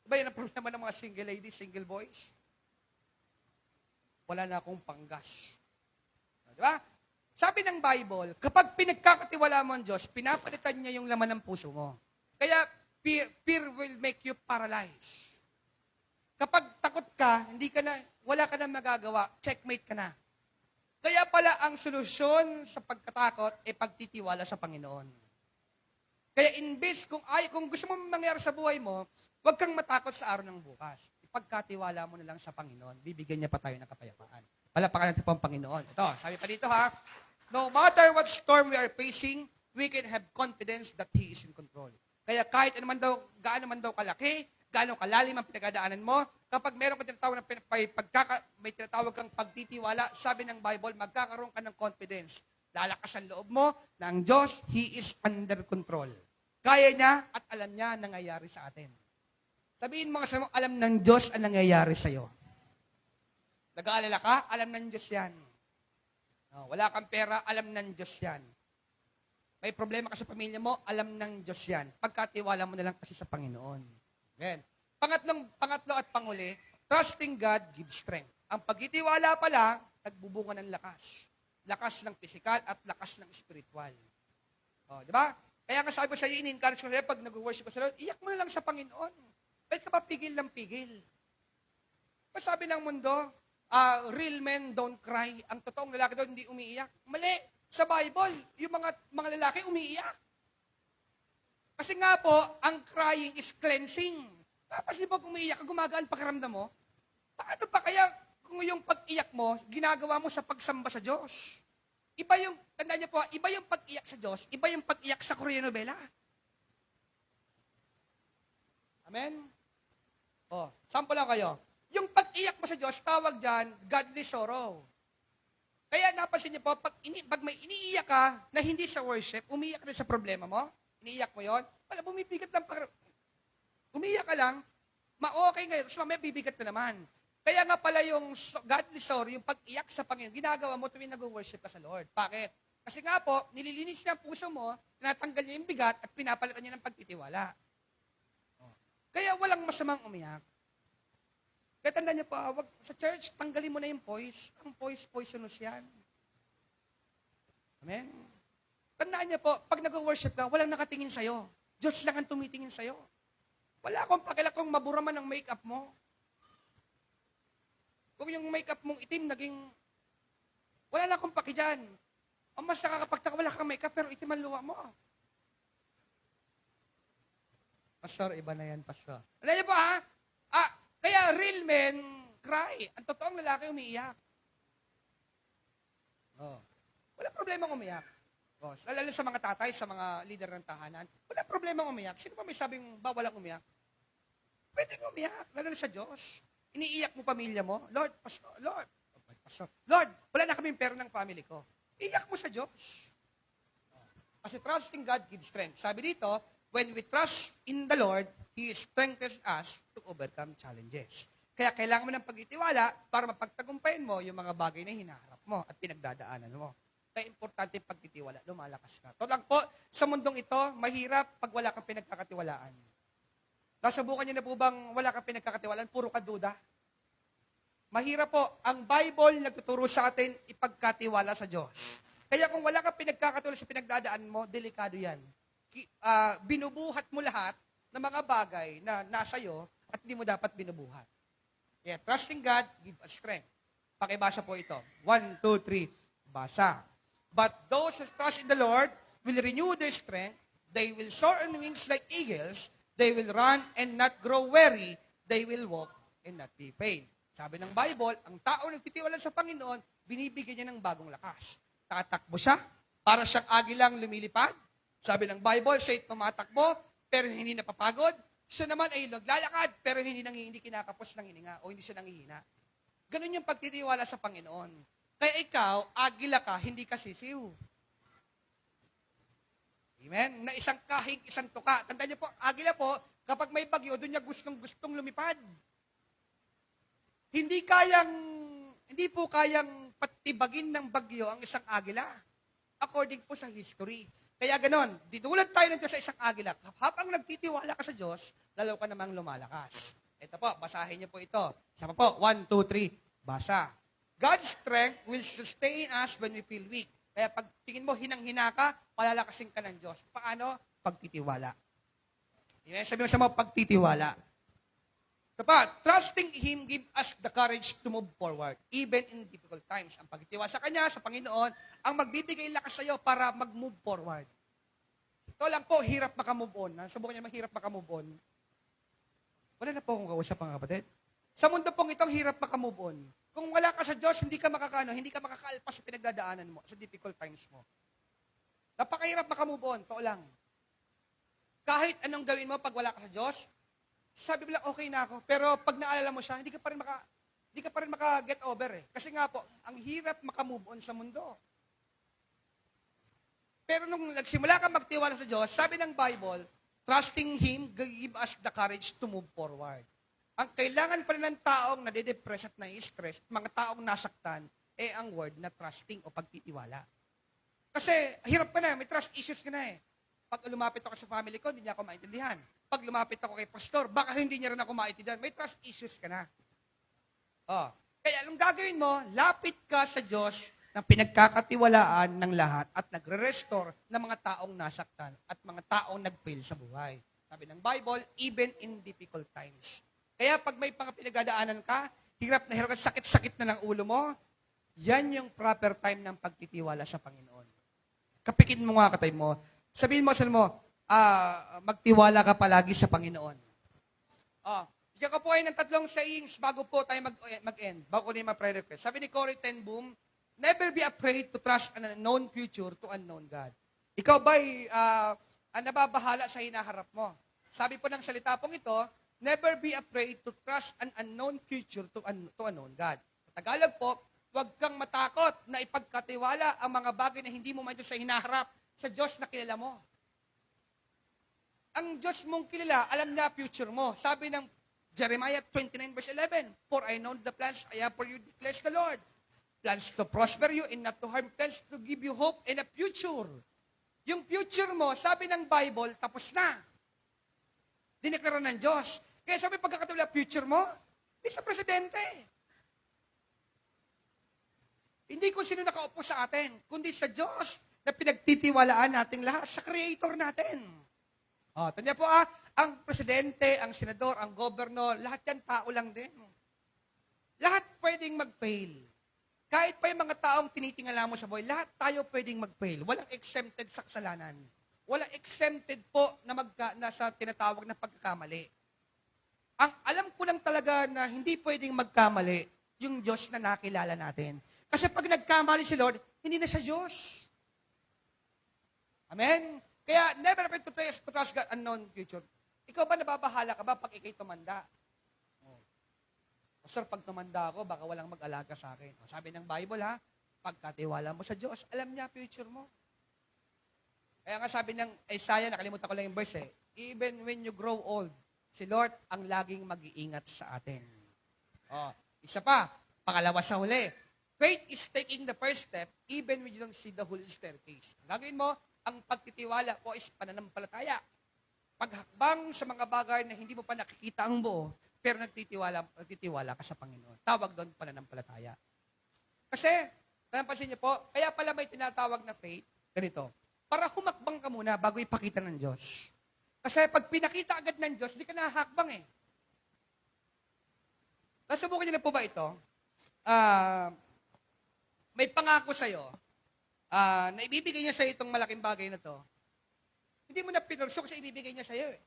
Diba yun ang problema ng mga single ladies, single boys? Wala na akong panggas. Diba? Sabi ng Bible, kapag pinagkakatiwala mo ang Diyos, pinapalitan niya yung laman ng puso mo. Kaya, fear will make you paralyzed. Kapag takot ka, wala ka na magagawa, checkmate ka na. Kaya pala ang solusyon sa pagkatakot ay pagtitiwala sa Panginoon. Kaya kung gusto mo mangyari sa buhay mo, huwag kang matakot sa araw ng bukas. Ipagkatiwala mo na lang sa Panginoon, bibigyan niya pa tayo ng kapayapaan. Palapakan natin po ang Panginoon. Ito, sabi pa dito ha, no matter what storm we are facing, we can have confidence that He is in control. Kaya kahit gaano man daw kalaki, gaano kalalim ang pinagdadaanan mo, kapag meron kang may tinatawag kang pagtitiwala, sabi ng Bible, magkakaroon ka ng confidence. Lalakas ang loob mo na ang Diyos, He is under control. Kaya niya at alam niya ang nangyayari sa atin. Sabihin mo kasi alam ng Diyos ang nangyayari sa'yo. Nag-aalala ka, alam ng Diyos yan. Wala kang pera, alam ng Diyos yan. May problema ka sa pamilya mo, alam ng Diyos yan. Pagkatiwala mo na lang kasi sa Panginoon. Amen. Pangatlo at panguli, trusting God gives strength. Ang pagtitiwala pala, nagbubunga ng lakas. Lakas ng pisikal at lakas ng spiritual. Di ba? Kaya nga sabi ko sa iyo, in-encourage ko sa iyo, pag nag-worship ko sa Lord, iyak mo na lang sa Panginoon. Bakit ka pa pigil ng pigil? Sabi ng mundo, real men don't cry. Ang totoong lalaki daw hindi umiiyak. Mali. Sa Bible, yung mga lalaki umiiyak. Kasi nga po, ang crying is cleansing. Tapos di ba kung umiiyak ka, gumagaan pakiramdam mo? Paano pa kaya kung yung pag-iyak mo, ginagawa mo sa pagsamba sa Diyos? Tandaan niyo po, iba yung pag-iyak sa Diyos, iba yung pag-iyak sa Korean novela. Amen? Sample lang kayo. Yung pag-iyak mo sa Diyos, tawag dyan, godly sorrow. Kaya napansin niyo po, pag may iniiyak ka na hindi sa worship, umiiyak ka na sa problema mo, iniiyak mo yon, wala, bumibigat lang. Umiiyak ka lang, ma-okay ngayon, tapos mamaya bibigat na naman. Kaya nga pala yung godly sorrow, yung pag-iyak sa Panginoon, ginagawa mo tuwing nag-worship ka sa Lord. Bakit? Kasi nga po, nililinis niya ang puso mo, tinatanggal niya yung bigat at pinapalitan niya ng pagtitiwala. Kaya walang masamang umiyak. Kaya tandaan niyo po, sa church, tanggalin mo na yung poise. Ang poise, poisonous yan. Amen? Tandaan niyo po, pag nag-worship ka, walang nakatingin sa'yo. Diyos lang ang tumitingin sa'yo. Wala akong pakila kung mabura man ang makeup mo. Kung yung makeup mong itim, wala na akong paki dyan. Ang mas nakakapagtaka, wala kang makeup, pero itim ang luwa mo. Pastor, iba na yan, Pastor. Alam niyo po, ha? Kaya real men cry. Ang totoong lalaki umiiyak. Wala problema umiyak. Lalo sa mga tatay, sa mga leader ng tahanan, wala problema umiyak. Sino ba may sabing bawal ang umiyak? Pwede umiyak, lalo na sa Diyos. Iniiyak mo pamilya mo, Lord, Pastor, Lord, wala na kaming pera ng family ko. Iyak mo sa Diyos. Kasi trusting God gives strength. Sabi dito, when we trust in the Lord, He strengthens us to overcome challenges. Kaya kailangan mo ng pagtitiwala para mapagtagumpayan mo yung mga bagay na hinaharap mo at pinagdadaanan mo. Kaya importante pagtitiwala, lumalakas ka. Ito lang po, sa mundong ito, mahirap pag wala kang pinagkakatiwalaan. Nasubukan niyo na po bang wala kang pinagkakatiwalaan, puro ka duda? Mahirap po. Ang Bible nagtuturo sa atin ipagkatiwala sa Diyos. Kaya kung wala kang pinagkakatiwala sa pinagdadaan mo, delikado yan. Binubuhat mo lahat ng mga bagay na nasa iyo at hindi mo dapat binubuhat. Kaya trusting God, give us strength. Pakibasa po ito. 1, 2, 3. Basa. But those who trust in the Lord will renew their strength. They will soar on wings like eagles. They will run and not grow weary. They will walk and not be faint. Sabi ng Bible, ang tao nagtitiwala sa Panginoon, binibigyan niya ng bagong lakas. Tatakbo siya, para siyang agilang lumilipad. Sabi ng Bible, siya'y tumatakbo, pero hindi napapagod. Siya naman ay naglalakad, pero hindi kinakapos ng hininga o hindi siya nangihina. Ganun yung pagtitiwala sa Panginoon. Kaya ikaw, agila ka, hindi ka sisiw. Amen? Na isang kahig, isang tuka. Tandaan niyo po, agila po, kapag may bagyo, doon niya gustong lumipad. Hindi po kayang patibagin ng bagyo ang isang agila. According po sa history. Kaya ganon, dinulad tayo ng Diyos sa isang agila. Habang nagtitiwala ka sa Diyos, lalo ka namang lumalakas. Ito po, basahin niyo po ito. Sama po, 1, 2, 3, basa. God's strength will sustain us when we feel weak. Kaya pag tingin mo, hinang-hina ka, palalakasin ka ng Diyos. Paano? Pagtitiwala. Sabi mo sa mga pagtitiwala. Kapag trusting Him give us the courage to move forward, even in difficult times. Ang pagtitiwala sa Kanya, sa Panginoon, ang magbibigay lakas sa iyo para mag-move forward. Ito lang po, hirap makamove on. Subukan niya mahirap makamove on. Wala na po akong kausap, mga kapatid. Sa mundo pong itong hirap makamove on. Kung wala ka sa Diyos, hindi ka makakaalpas sa pinagdadaanan mo, sa difficult times mo. Napakahirap makamove on, to lang. Kahit anong gawin mo pag wala ka sa Diyos, sabi mo lang, okay na ako. Pero pag naalala mo siya, hindi ka pa rin maka-get over eh. Kasi nga po, ang hirap makamove on sa mundo. Pero nung nagsimula ka magtiwala sa Diyos, sabi ng Bible, trusting Him give us the courage to move forward. Ang kailangan pa rin ng taong nade-depress at nai-stress, mga taong nasaktan, ang word na trusting o pagtitiwala. Kasi hirap ka na, may trust issues ka na eh. Pag lumapit ako sa family ko, hindi niya ako maintindihan. Pag lumapit ako kay pastor, baka hindi niya rin ako maintindihan. May trust issues ka na. Kaya anong gagawin mo? Lapit ka sa Diyos ng pinagkakatiwalaan ng lahat at nagre-restore ng mga taong nasaktan at mga taong nag-fail sa buhay. Sabi ng Bible, even in difficult times. Kaya pag may mga pinagdadaanan ka, hirap na hirap at sakit-sakit na ng ulo mo, yan yung proper time ng pagtitiwala sa Panginoon. Kapikin mo nga katay mo. Sabihin mo, magtiwala ka palagi sa Panginoon. Bigyan ko po ay ng 3 sayings bago po tayo mag-end. Bago ko na yung prayer request. Sabi ni Corrie ten Boom, never be afraid to trust an unknown future to unknown God. Ikaw ba'y nababahala sa hinaharap mo? Sabi po ng salita pong ito, never be afraid to trust an unknown future to unknown God. Sa Tagalog po, huwag kang matakot na ipagkatiwala ang mga bagay na hindi mo maintindihan sa hinaharap sa Diyos na kilala mo. Ang Diyos mong kilala, alam niya future mo. Sabi ng Jeremiah 29 verse 11, for I know the plans I have for you, declares the Lord. Plans to prosper you and not to harm, plans to give you hope and a future. Yung future mo, sabi ng Bible, tapos na. Dineklara ng Diyos. Kaya sabi pagkakatabi future mo, hindi sa presidente. Hindi kung sino nakaupo sa atin, kundi sa Diyos na pinagtitiwalaan nating lahat, sa Creator natin. Tanya po ang presidente, ang senador, ang gobernador, lahat yan tao lang din. Lahat pwedeng mag-fail. Kahit pa yung mga taong tinitingala mo sa buhay, lahat tayo pwedeng mag-fail. Walang exempted sa kasalanan. Walang exempted po na sa tinatawag na pagkakamali. Ang alam ko lang talaga na hindi pwedeng magkamali yung Diyos na nakilala natin. Kasi pag nagkamali si Lord, hindi na siya Diyos. Amen? Kaya never afraid to trust God unknown future. Ikaw ba nababahala ka ba pag ikay tumanda? Pastor, pag tumanda ako, baka walang mag-alaga sa akin. Sabi ng Bible pagkatiwala mo sa Diyos, alam niya future mo. Kaya nga sabi ng Isaiah, nakalimutan ko lang yung verse even when you grow old, si Lord ang laging mag-iingat sa atin. Isa pa, pangalawa sa huli, faith is taking the first step even when you don't see the whole staircase. Gagawin mo, ang pagtitiwala po is pananampalataya. paghakbang sa mga bagay na hindi mo pa nakikita ang buo, pero nagtitiwala ka sa Panginoon. Tawag doon pananampalataya. Kasi, napansin niyo po, kaya pala may tinatawag na faith, ganito, para humakbang ka muna bago ipakita ng Diyos. Kasi pag pinakita agad ng Diyos, hindi ka nahahakbang eh. Nasubukan niyo na po ba ito? May pangako sa'yo na ibibigay niya sa'yo itong malaking bagay na to. Hindi mo na pinurso kasi ibibigay niya sa'yo eh.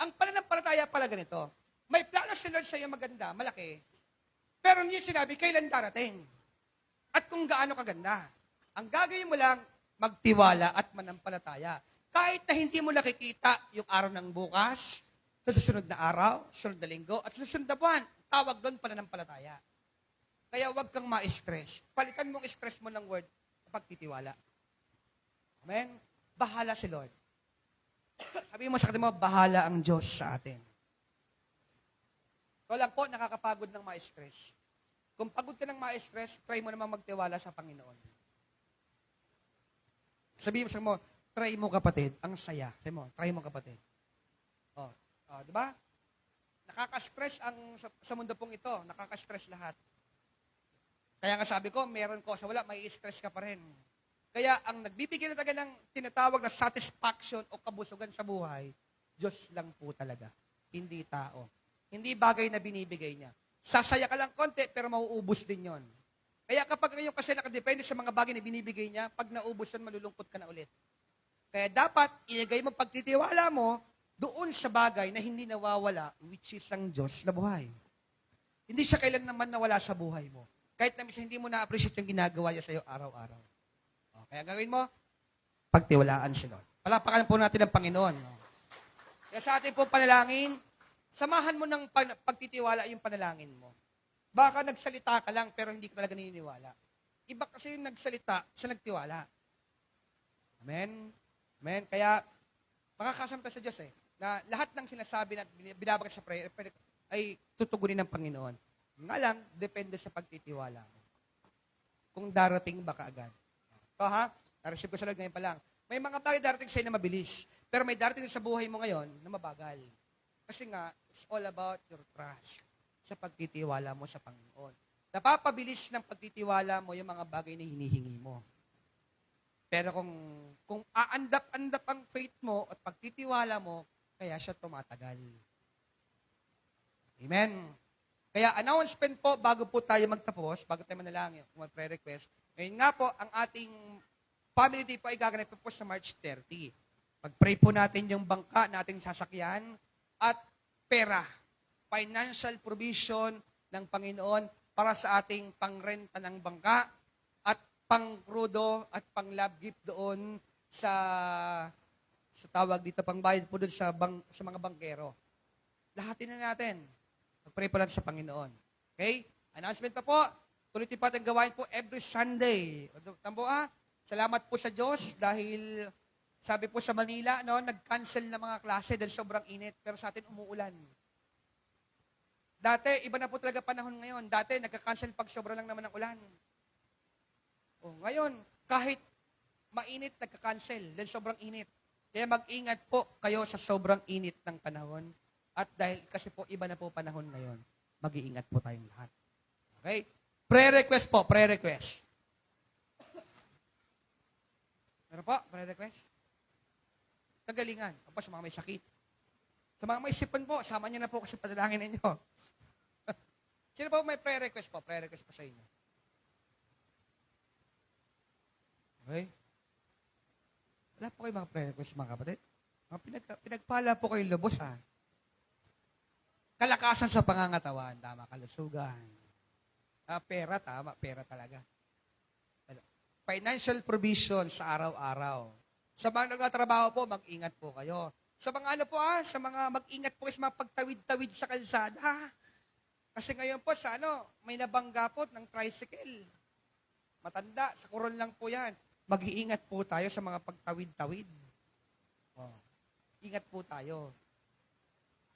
Ang pananampalataya pala ganito, may plano si Lord sa'yo maganda, malaki, pero hindi sinabi kailan darating at kung gaano kaganda. Ang gagawin mo lang, magtiwala at manampalataya. Kahit na hindi mo nakikita yung araw ng bukas, sa susunod na araw, susunod na linggo, at susunod na buwan, tawag doon pananampalataya. Kaya huwag kang ma-stress. Palitan mong stress mo ng word pagtitiwala. Amen? Bahala si Lord. Sabi mo sa kanila mo, bahala ang Diyos sa atin. Ito lang po, nakakapagod ng ma-stress. Kung pagod ka ng ma-stress, try mo namang magtiwala sa Panginoon. Sabi mo, try mo kapatid, ang saya. Sabi mo, try mo kapatid. Di ba? Nakaka-stress sa mundo pong ito. Nakaka-stress lahat. Kaya nga sabi ko, meron ko sa wala, may stress ka pa rin. Kaya ang nagbibigay na talaga ng tinatawag na satisfaction o kabusugan sa buhay, Diyos lang po talaga. Hindi tao. Hindi bagay na binibigay niya. Sasaya ka lang konti, pero mauubos din yon. Kaya kapag ngayon kasi nakadepende sa mga bagay na binibigay niya, pag naubos yun, malulungkot ka na ulit. Kaya dapat, ilagay mo pagtitiwala mo doon sa bagay na hindi nawawala, which is ang Diyos na buhay. Hindi siya kailan naman nawala sa buhay mo. Kahit na minsan hindi mo na-appreciate yung ginagawa niya sa'yo araw-araw. Kaya gawin mo, pagtiwalaan si Lord. Palapakan po natin ang Panginoon. Kaya sa ating pong panalangin, samahan mo ng pagtitiwala yung panalangin mo. Baka nagsalita ka lang pero hindi ka talaga naniniwala. Iba kasi yung nagsalita sa nagtiwala. Amen? Amen? Kaya, makakasamta sa Diyos na lahat ng sinasabi na binabagat sa prayer ay tutugunin ng Panginoon. Nga lang, depende sa pagtitiwala mo. Kung darating ba kaagad. Ito na-receive ko sa Lord ngayon pa lang. May mga bagay darating sa'yo na mabilis, pero may darating sa buhay mo ngayon na mabagal. Kasi nga, it's all about your trust sa pagtitiwala mo sa Panginoon. Napapabilis ng pagtitiwala mo yung mga bagay na hinihingi mo. Pero kung aandap-andap ang faith mo at pagtitiwala mo, kaya siya tumatagal. Amen? Kaya announcement po, bago po tayo magtapos, bago tayo manalangin, kung may prayer request, ngayon nga po, ang ating family day po ay gaganap po sa March 30. Pag-pray po natin yung bangka na ating sasakyan at pera, financial provision ng Panginoon para sa ating pangrenta ng bangka at pang-crudo at pang-love gift doon sa tawag dito, pang-bayad po doon sa mga bangkero. Lahatin na natin. Mag-pray po lang sa Panginoon. Okay? Announcement pa po. Tuloy pa ang gawain po every Sunday. Tambo salamat po sa Diyos dahil sabi po sa Manila, nag-cancel na mga klase dahil sobrang init. Pero sa atin umuulan. Dati, iba na po talaga panahon ngayon. Dati, nagka-cancel pag sobra lang naman ang ulan. Ngayon, kahit mainit, nagka-cancel dahil sobrang init. Kaya mag-ingat po kayo sa sobrang init ng panahon. At dahil kasi po, iba na po panahon ngayon, mag-iingat po tayong lahat. Okay? Prayer request po, prayer request. Meron po, prayer request? Kagalingan. O sa mga may sakit. Sa mga may sipan po, sama niyo na po kasi padalangin ninyo. Sino po may prayer request po? Prayer request po sa inyo. Okay? Wala po kayo mga prayer request, mga kapatid. Pinagpala po kayo lubos, Kalakasan sa pangangatawan, tama, kalusugan. Pera, tama, pera talaga. Financial provision sa araw-araw. Sa mga nagtatrabaho po, mag-ingat po kayo. Sa mga sa mga mag-ingat po sa mga pagtawid-tawid sa kalsada. Kasi ngayon po, may nabangga po ng tricycle. Matanda, sa Coron lang po yan. Mag-iingat po tayo sa mga pagtawid-tawid. Ingat po tayo.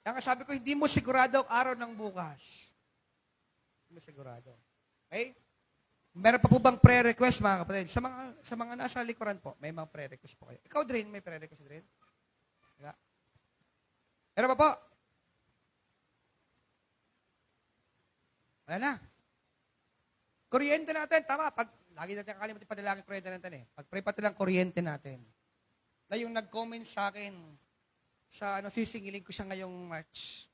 Kaya sabi ko, hindi mo sigurado ang araw ng bukas. Hindi mo sigurado. Okay? Meron pa po bang prayer request, mga kapatid? Sa mga nasa likuran po, may mga prayer request po kayo. Ikaw, Drin, may prayer request, Drin? Wala. Meron pa po? Wala na. Kuryente natin, tama. Lagi natin kakalimutin padalangin kuryente natin eh. Pag-pray pati lang kuryente natin. Na yung nag-comment sa akin, sisingilin ko siya ngayong March.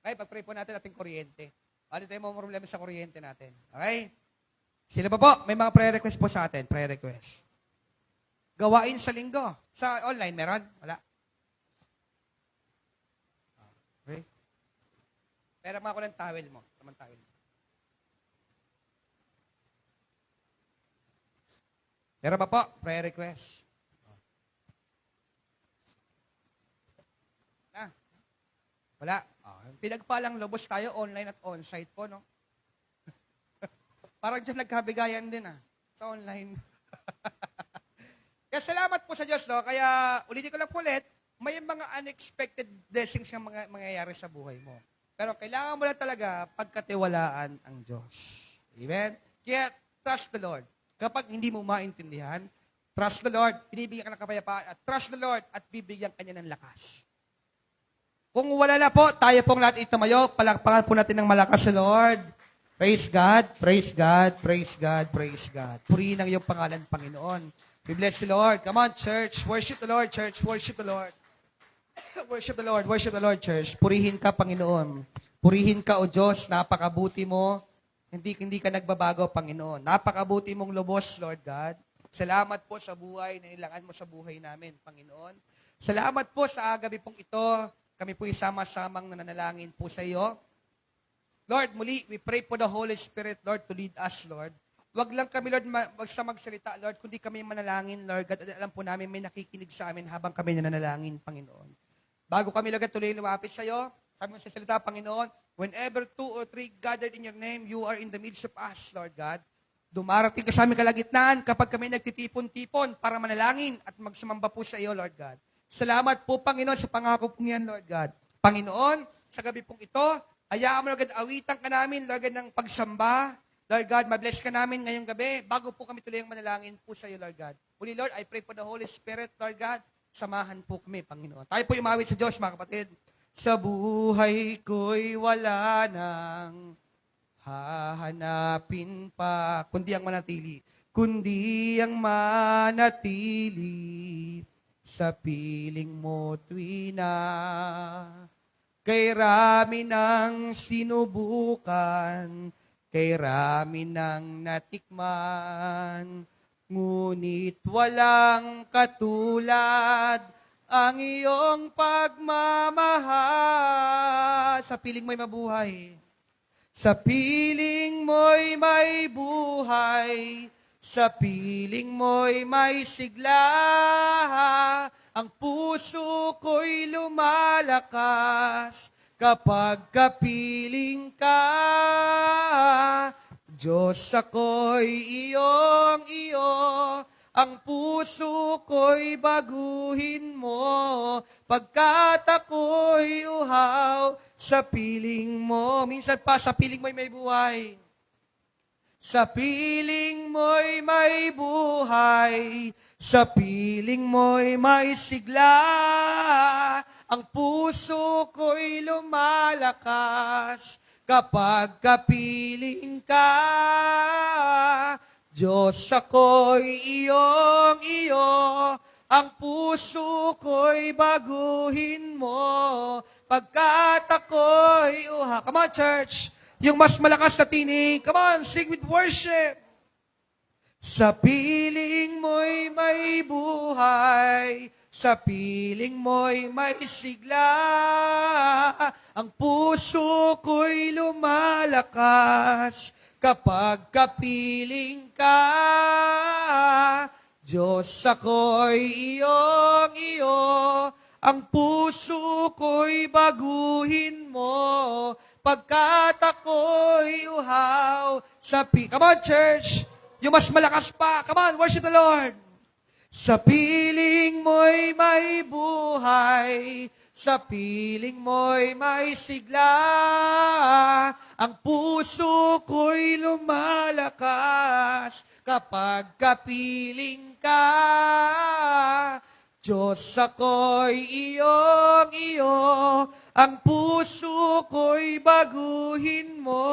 Okay, pag-pray po natin ating kuryente. Ano tayo mga problema sa kuryente natin? Okay? Sino pa po? May mga prayer request po sa atin. Prayer request. Gawain sa linggo. Sa online, meron? Wala. Okay. Pera mga ko ng towel mo. Tamang towel mo. Meron pa po? Prayer request. Wala. Pinagpalang lubos tayo, online at on-site po, no? Parang dyan nagkabigayan din, sa online. Kaya salamat po sa Diyos, no? Kaya, ulitin ko lang po ulit, may mga unexpected blessings yung mangyayari sa buhay mo. Pero kailangan mo lang talaga pagkatiwalaan ang Diyos. Amen? Kaya, trust the Lord. Kapag hindi mo maintindihan, trust the Lord, binibigyan ka ng kapayapaan, at trust the Lord, at bibigyan ka niya ng lakas. Kung wala na po, tayo pong lahat itumayo. Palakpakan po natin ng malakas sa Lord. Praise God, praise God, praise God, praise God. Purihin ang iyong pangalan, Panginoon. We bless you, Lord. Come on, church. Worship the Lord, church. Worship the Lord. Worship the Lord. Worship the Lord, church. Purihin ka, Panginoon. Purihin ka, O Diyos. Napakabuti mo. Hindi ka nagbabago, Panginoon. Napakabuti mong lubos, Lord God. Salamat po sa buhay na nilangan mo sa buhay namin, Panginoon. Salamat po sa gabi pong ito. Kami po isama-samang nananalangin po sa iyo. Lord, muli, we pray for the Holy Spirit, Lord, to lead us, Lord. Wag lang kami, Lord, basta magsalita, Lord, kundi kami manalangin, Lord. God, alam po namin may nakikinig sa amin habang kami nananalangin, Panginoon. Bago kami, Lord, tuloy lumapit sa iyo, sabi mo sa salita, Panginoon, whenever 2 or 3 gathered in your name, you are in the midst of us, Lord God. Dumarating ka sa aming kalagitnaan kapag kami nagtitipon-tipon para manalangin at magsumamba po sa iyo, Lord God. Salamat po, Panginoon, sa pangako pong yan, Lord God. Panginoon, sa gabi pong ito, hayaan mo, Lord God, awitan ka namin, Lord God, ng pagsamba. Lord God, mabless ka namin ngayong gabi bago po kami tuloy ang manalangin po sa iyo, Lord God. Uli, Lord, I pray for the Holy Spirit, Lord God. Samahan po kami, Panginoon. Tayo po umawit sa Diyos, mga kapatid. Sa buhay ko'y wala nang hahanapin pa, kundi ang manatili. Kundi ang manatili sa piling mo tuwina. Kay rami ng sinubukan, kay rami ng natikman, ngunit walang katulad ang iyong pagmamahal. Sa piling mo'y mabuhay. Sa piling mo'y may buhay. Sa piling mo'y may sigla, ang puso ko'y lumalakas kapag kapiling ka. Diyos ako'y iyong-iyo, ang puso ko'y baguhin mo, pagkat ako'y uhaw sa piling mo. Minsan pa, sa piling mo'y may buhay. Sa piling mo'y may buhay, sa piling mo'y may sigla, ang puso ko'y lumalakas kapag kapiling ka. Diyos ako'y iyong-iyo, ang puso ko'y baguhin mo, pagkat ako'y uha. Come on, church! Yung mas malakas na tinig. Come on, sing with worship. Sa piling mo'y may buhay, sa piling mo'y may sigla, ang puso ko'y lumalakas kapag kapiling ka. Diyos ako'y iyong-iyo, ang puso ko'y baguhin mo, pagkat ako'y uhaw sa Come on, church! Yung mas malakas pa. Come on, worship the Lord. Sa piling mo'y may buhay, sa piling mo'y may sigla, ang puso ko'y lumalakas kapag kapiling ka. Diyos, ako'y iyong iyo, ang puso ko'y baguhin mo.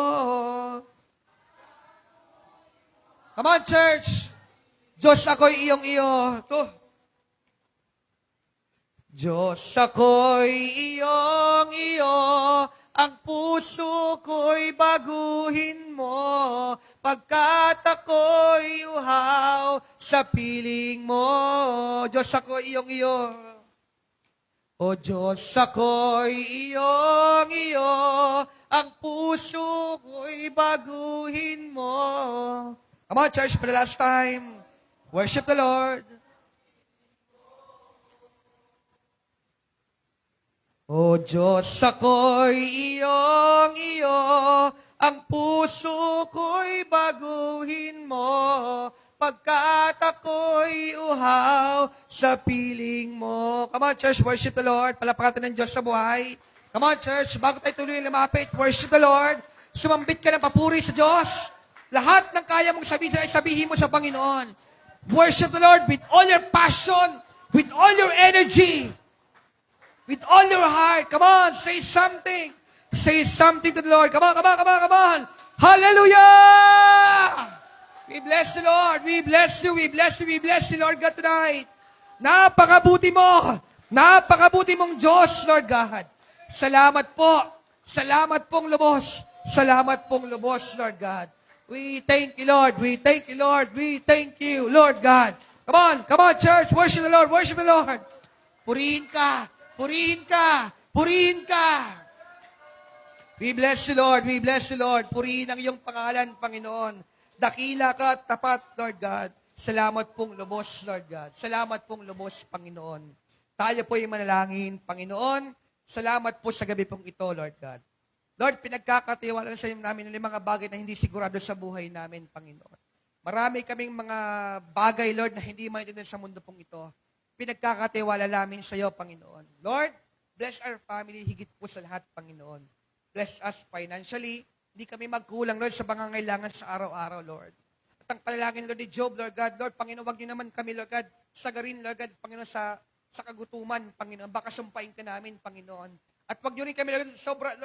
Come on, church! Diyos, ako'y iyong iyo. To. Diyos, ako'y iyong iyo, ang puso ko'y baguhin mo, pagkat ako'y uhaw sa piling mo. Diyos, ako'y iyong iyo. O Diyos, ako'y iyong iyo, ang puso ko'y baguhin mo. Come on, church, for the last time. Worship the Lord. O Diyos, ako'y iyong iyo, ang puso ko'y baguhin mo, pagkat ako'y uhaw sa piling mo. Come on, church, worship the Lord. Palapakatan ng Diyos sa buhay. Come on, church, bago tayo tuloy lumapit, worship the Lord. Sumambit ka ng papuri sa Diyos. Lahat ng kaya mong sabihin ay sabihin mo sa Panginoon. Worship the Lord with all your passion, with all your energy. With all your heart. Come on, say something. Say something to the Lord. Come on, come on, come on, come on. Hallelujah! We bless the Lord. We bless you. We bless you. We bless you, Lord God, tonight. Napakabuti mo. Napakabuti mong Diyos, Lord God. Salamat po. Salamat pong lubos. Salamat pong lubos, Lord God. We thank you, Lord. We thank you, Lord. We thank you, Lord God. Come on, church. Worship the Lord. Worship the Lord. Purihin ka. Purihin ka! Purihin ka! We bless you, Lord. We bless you, Lord. Purihin ang iyong pangalan, Panginoon. Dakila ka at tapat, Lord God. Salamat pong lubos, Lord God. Salamat pong lubos, Panginoon. Tayo po ay manalangin, Panginoon. Salamat po sa gabi pong ito, Lord God. Lord, pinagkakatiwala sa inyo namin ng mga bagay na hindi sigurado sa buhay namin, Panginoon. Marami kaming mga bagay, Lord, na hindi maintindihan sa mundo pong ito. Pinagkakatiwala namin sa iyo, Panginoon. Lord, bless our family, higit po sa lahat, Panginoon. Bless us financially. Hindi kami magkulang, Lord, sa pangangailangan sa araw-araw, Lord. At ang panalangin, Lord, ni Job, Lord God, Lord, Panginoon, wag niyo naman kami, Lord God, sagarin, Lord God, Panginoon, sa kagutuman, Panginoon. Baka sumpain ka namin, Panginoon. At wag niyo rin kami, Lord,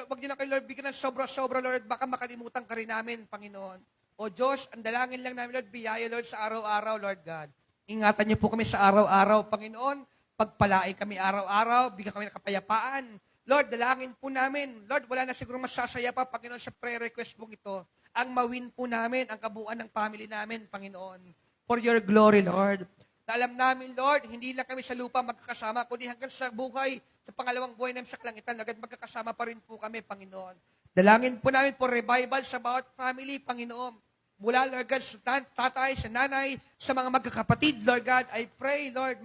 wag niyo na kami, Lord, bigyan ng sobra-sobra, Lord, baka makalimutan ka rin namin, Panginoon. O Diyos, ang dalangin lang namin, Lord, biyaya, Lord, sa araw-araw, Lord God. Ingatan niyo po kami sa araw-araw, Panginoon. Pagpalain kami araw-araw, bigyan kami ng kapayapaan. Lord, dalangin po namin. Lord, wala na siguro masasaya pa, Panginoon, sa prayer request mong ito. Ang mawin po namin, ang kabuuan ng family namin, Panginoon. For your glory, Lord. Na alam namin, Lord, hindi lang kami sa lupa magkakasama, kundi hanggang sa buhay, sa pangalawang buhay namin sa kalangitan, agad magkakasama pa rin po kami, Panginoon. Dalangin po namin for revival sa bawat family, Panginoon. Mula, Lord God, sa tatay, sa nanay, sa mga magkakapatid, Lord God, I pray, Lord,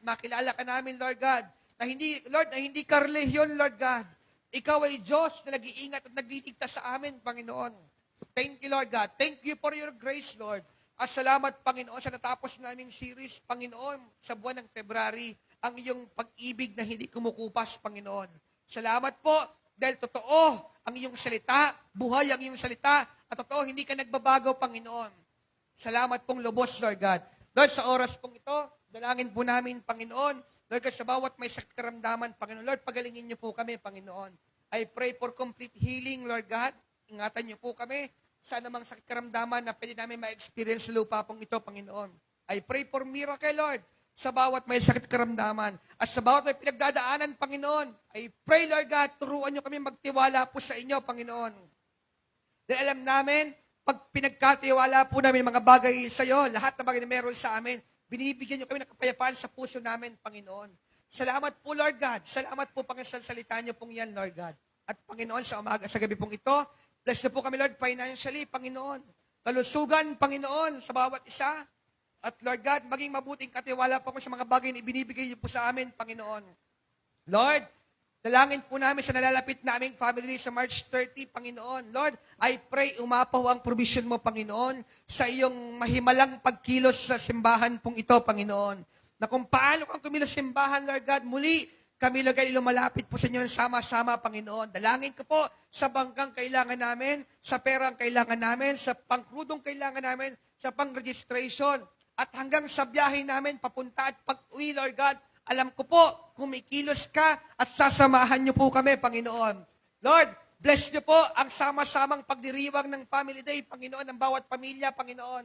makilala ka namin, Lord God, na hindi ka relihiyon, Lord God. Ikaw ay Diyos na nag-iingat at nagdidigtas sa amin, Panginoon. Thank you, Lord God. Thank you for your grace, Lord. At salamat, Panginoon, sa natapos naming series, Panginoon, sa buwan ng February, ang iyong pag-ibig na hindi kumukupas, Panginoon. Salamat po, dahil totoo ang iyong salita, buhay ang iyong salita, at totoo, hindi ka nagbabago, Panginoon. Salamat pong lubos, Lord God. Lord, sa oras pong ito, dalangin po namin, Panginoon. Lord God, sa bawat may sakit karamdaman, Panginoon. Lord, pagalingin niyo po kami, Panginoon. I pray for complete healing, Lord God. Ingatan niyo po kami sa anumang sakit karamdaman na pwede namin ma-experience sa lupa pong ito, Panginoon. I pray for miracle, Lord, sa bawat may sakit karamdaman. At sa bawat may pinagdadaanan, Panginoon. I pray, Lord God, turuan niyo kami magtiwala po sa inyo, Panginoon. Dahil alam namin, pag pinagkatiwala po namin mga bagay sa iyo, lahat ng bagay na meron sa amin, binibigyan niyo kami ng kapayapaan sa puso namin, Panginoon. Salamat po, Lord God. Salamat po, Panginoon, sa salita niyo pong yan, Lord God. At Panginoon, sa gabi pong ito, bless niyo po kami, Lord, financially, Panginoon. Kalusugan, Panginoon, sa bawat isa. At Lord God, maging mabuting katiwala po sa mga bagay na ibinibigay niyo po sa amin, Panginoon. Lord, dalangin po namin sa nalalapit naming family sa March 30, Panginoon. Lord, I pray umapaw ang provision mo, Panginoon, sa iyong mahimalang pagkilos sa simbahan pong ito, Panginoon. Na kung paano kang kumilos simbahan, Lord God, muli, Kami, Lord God, lumalapit po sa inyo ng sama-sama, Panginoon. Dalangin ko po sa bangkang kailangan namin, sa perang kailangan namin, sa pangkrudong kailangan namin, sa pang-registration, at hanggang sa biyahe namin, papunta at pag-uwi, Lord God, alam ko po, kumikilos ka at sasamahan niyo po kami, Panginoon. Lord, bless niyo po ang sama-samang pagdiriwang ng Family Day, Panginoon, ng bawat pamilya, Panginoon.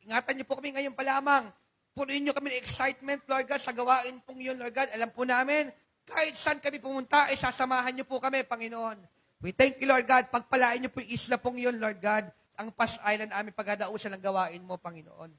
Ingatan niyo po kami ngayon pa lamang. Punuin niyo kami ng excitement, Lord God, sa gawain pong yun, Lord God. Alam po namin, kahit saan kami pumunta, ay sasamahan niyo po kami, Panginoon. We thank you, Lord God. Pagpalain niyo po yung isla pong yun, Lord God. Ang Pas Island, aming pagdadausan ng gawain mo, Panginoon.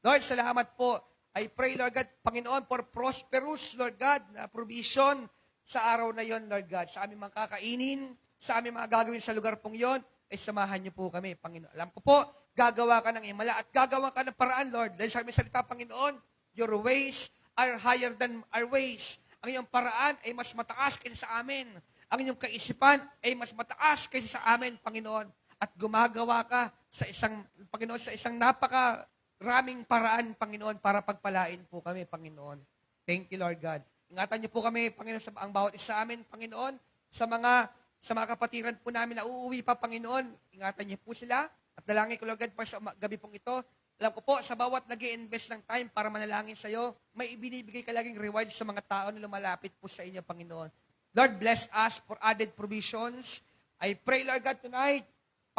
Lord, salamat po. I pray, Lord God, Panginoon, for prosperous, Lord God, na provision sa araw na yon, Lord God. Sa aming mga kakainin, sa aming mga gagawin sa lugar pong yon, ay samahan niyo po kami, Panginoon. Alam ko po, gagawa ka ng himala at gagawa ka ng paraan, Lord. Dahil sa aming salita, Panginoon, your ways are higher than our ways. Ang iyong paraan ay mas mataas kaysa sa amin. Ang iyong kaisipan ay mas mataas kaysa sa amin, Panginoon. At gumagawa ka sa isang, Panginoon, sa isang napakaraming paraan, Panginoon, para pagpalain po kami, Panginoon. Thank you, Lord God. Ingatan niyo po kami, Panginoon, sa ang bawat isa amin, Panginoon, sa mga kapatiran po namin na uuwi pa, Panginoon. Ingatan niyo po sila. At dalangin ko, Lord God, pa sa gabi pong ito, alam ko po, sa bawat nag-i-invest ng time para manalangin sa iyo, may ibinibigay ka laging reward sa mga tao na lumalapit po sa inyo, Panginoon. Lord, bless us for added provisions. I pray, Lord God, tonight,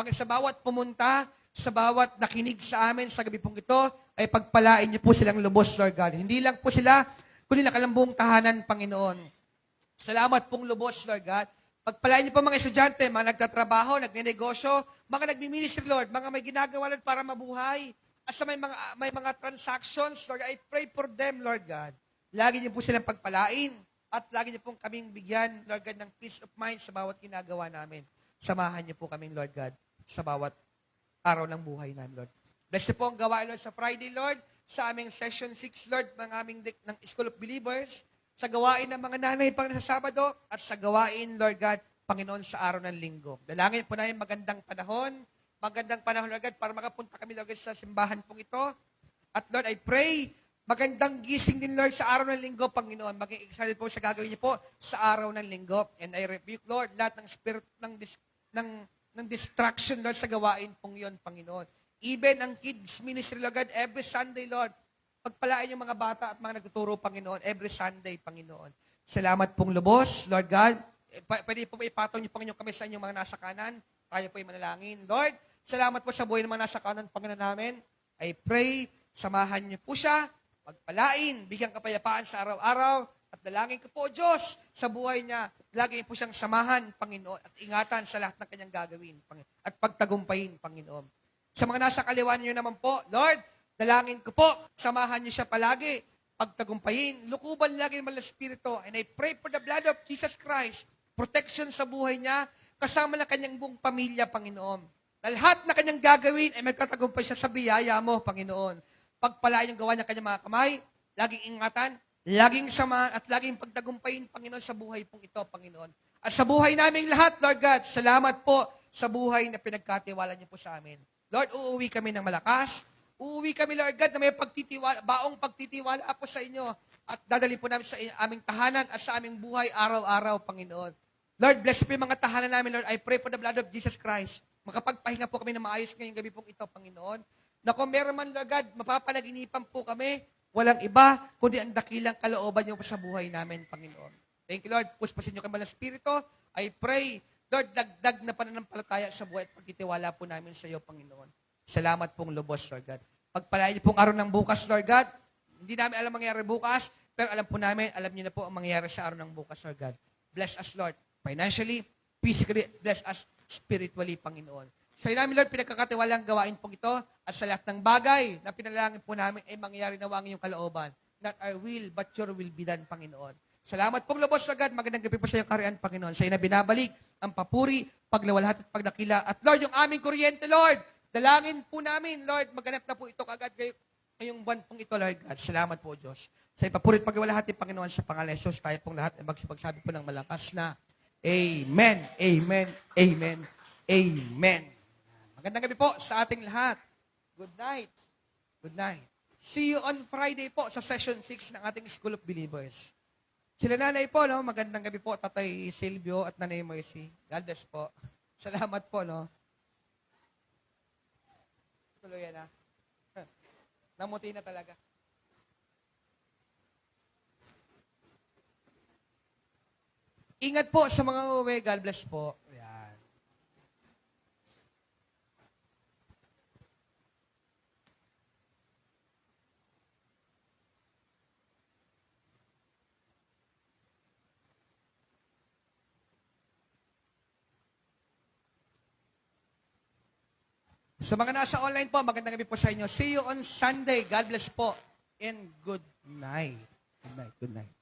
sa bawat pumunta, sa bawat nakinig sa amin sa gabi pong ito, ay pagpalain niyo po silang lubos, Lord God. Hindi lang po sila, kundi nakalambong tahanan, Panginoon. Salamat pong lubos, Lord God. Pagpalain niyo po mga estudyante, mga nagtatrabaho, nagnenegosyo, mga nagmi-ministry, Lord, mga may ginagawa, Lord, para mabuhay. At sa may mga transactions, Lord, I pray for them, Lord God. Lagi niyo po silang pagpalain at lagi niyo pong kaming bigyan, Lord God, ng peace of mind sa bawat ginagawa namin. Samahan niyo po kaming, Lord God, sa bawat araw ng buhay namin, Lord. Bless niyo po ang gawain, Lord, sa Friday, Lord, sa aming session 6, Lord, ng School of Believers, sa gawain ng mga nanay pang sa Sabado, at sa gawain, Lord God, Panginoon, sa araw ng Linggo. Dalangin po namin magandang panahon, Lord God, para makapunta kami, Lord God, sa simbahan pong ito. At Lord, I pray, magandang gising din, Lord, sa araw ng Linggo, Panginoon. Maging excited po sa gagawin niyo po sa araw ng Linggo. And I rebuke, Lord, lahat ng spirit ng distraction, Lord, sa gawain pong yon, Panginoon. Even ang kids ministry, Lord God, every Sunday, Lord, pagpalain yung mga bata at mga nagtuturo, Panginoon, every Sunday, Panginoon. Salamat pong lubos, Lord God. Pwede po ipatong niyo, Panginoon, kami sa inyong mga nasa kanan. Tayo po ay manalangin. Lord, salamat po sa buhay ng mga nasa kanan, Panginoon namin. I pray, samahan niyo po siya, pagpalain, bigyan kapayapaan sa araw-araw, at dalangin ko po, Diyos, sa buhay niya, lagi po siyang samahan, Panginoon, at ingatan sa lahat ng kanyang gagawin, Panginoon, at pagtagumpayin, Panginoon. Sa mga nasa kaliwan niyo naman po, Lord, dalangin ko po, samahan niyo siya palagi, pagtagumpayin, lukuban lagi ng Malang Espiritu, and I pray for the blood of Jesus Christ, protection sa buhay niya, kasama na kanyang buong pamilya, Panginoon. Na lahat na kanyang gagawin ay magkatagumpay siya sa biyaya mo, Panginoon. Pagpalain yung gawa niya kanyang mga kamay, laging ingatan, laging samahan, at laging pagtagumpayin, Panginoon, sa buhay pong ito, Panginoon. At sa buhay naming lahat, Lord God, salamat po sa buhay na pinagkatiwala niyo po sa amin. Lord, uuwi kami ng malakas. Uuwi kami, Lord God, na may baong pagtitiwala po sa inyo. At dadali po namin sa aming tahanan at sa aming buhay araw-araw, Panginoon. Lord, bless po yung mga tahanan namin, Lord. I pray for the blood of Jesus Christ. Makapagpahinga po kami na maayos ngayong gabi pong ito, Panginoon. Na kung meron man, Lord God, mapapanaginipan po kami, walang iba, kundi ang dakilang kalooban niyo po sa buhay namin, Panginoon. Thank you, Lord. Puspasin niyo kami ng Espiritu. I pray, Lord, dagdag na pananampalataya sa buhay at pagtitiwala po namin sa iyo, Panginoon. Salamat pong lubos, Lord God. Pagpalain niyo pong araw ng bukas, Lord God. Hindi namin alam mangyayari bukas, pero alam po namin, alam niyo na po ang mangyayari sa araw ng bukas, Lord God. Bless us, Lord. Financially, physically, bless us spiritually, Panginoon. Sa namin, Lord, pinagkakatiwalang gawain po ito at sa lahat ng bagay na pinalangin po namin ay mangyayari na ang iyong kalooban. Not our will, but your will be done, Panginoon. Salamat pong lubos, Lord God. Magandang gabi po sa iyong kariyan, Panginoon. Sa iyo na binabalik ang papuri, paglawalhati at pagdakila. At Lord, yung aming kuryente, Lord, dalangin po namin, Lord, maganap na po ito kagad ngayong buwan pong ito, Lord God. Salamat po, Diyos. Sa ipapurit paglawalhati, Panginoon, sa pangalan ni Jesus, tayo pong lahat ay magsipagsabi po ng malakas na Amen, Amen, Amen, Amen. Magandang gabi po sa ating lahat. Good night. Good night. See you on Friday po sa session 6 ng ating School of Believers. Sila nanay po, no? Magandang gabi po, Tatay Silvio at Nanay Mercy. God bless po. Salamat po, no? Tuloy na. Namuti na talaga. Ingat po sa mga uwi. God bless po. Ayan. Sa mga nasa online po, magandang gabi po sa inyo. See you on Sunday. God bless po. And good night. Good night. Good night.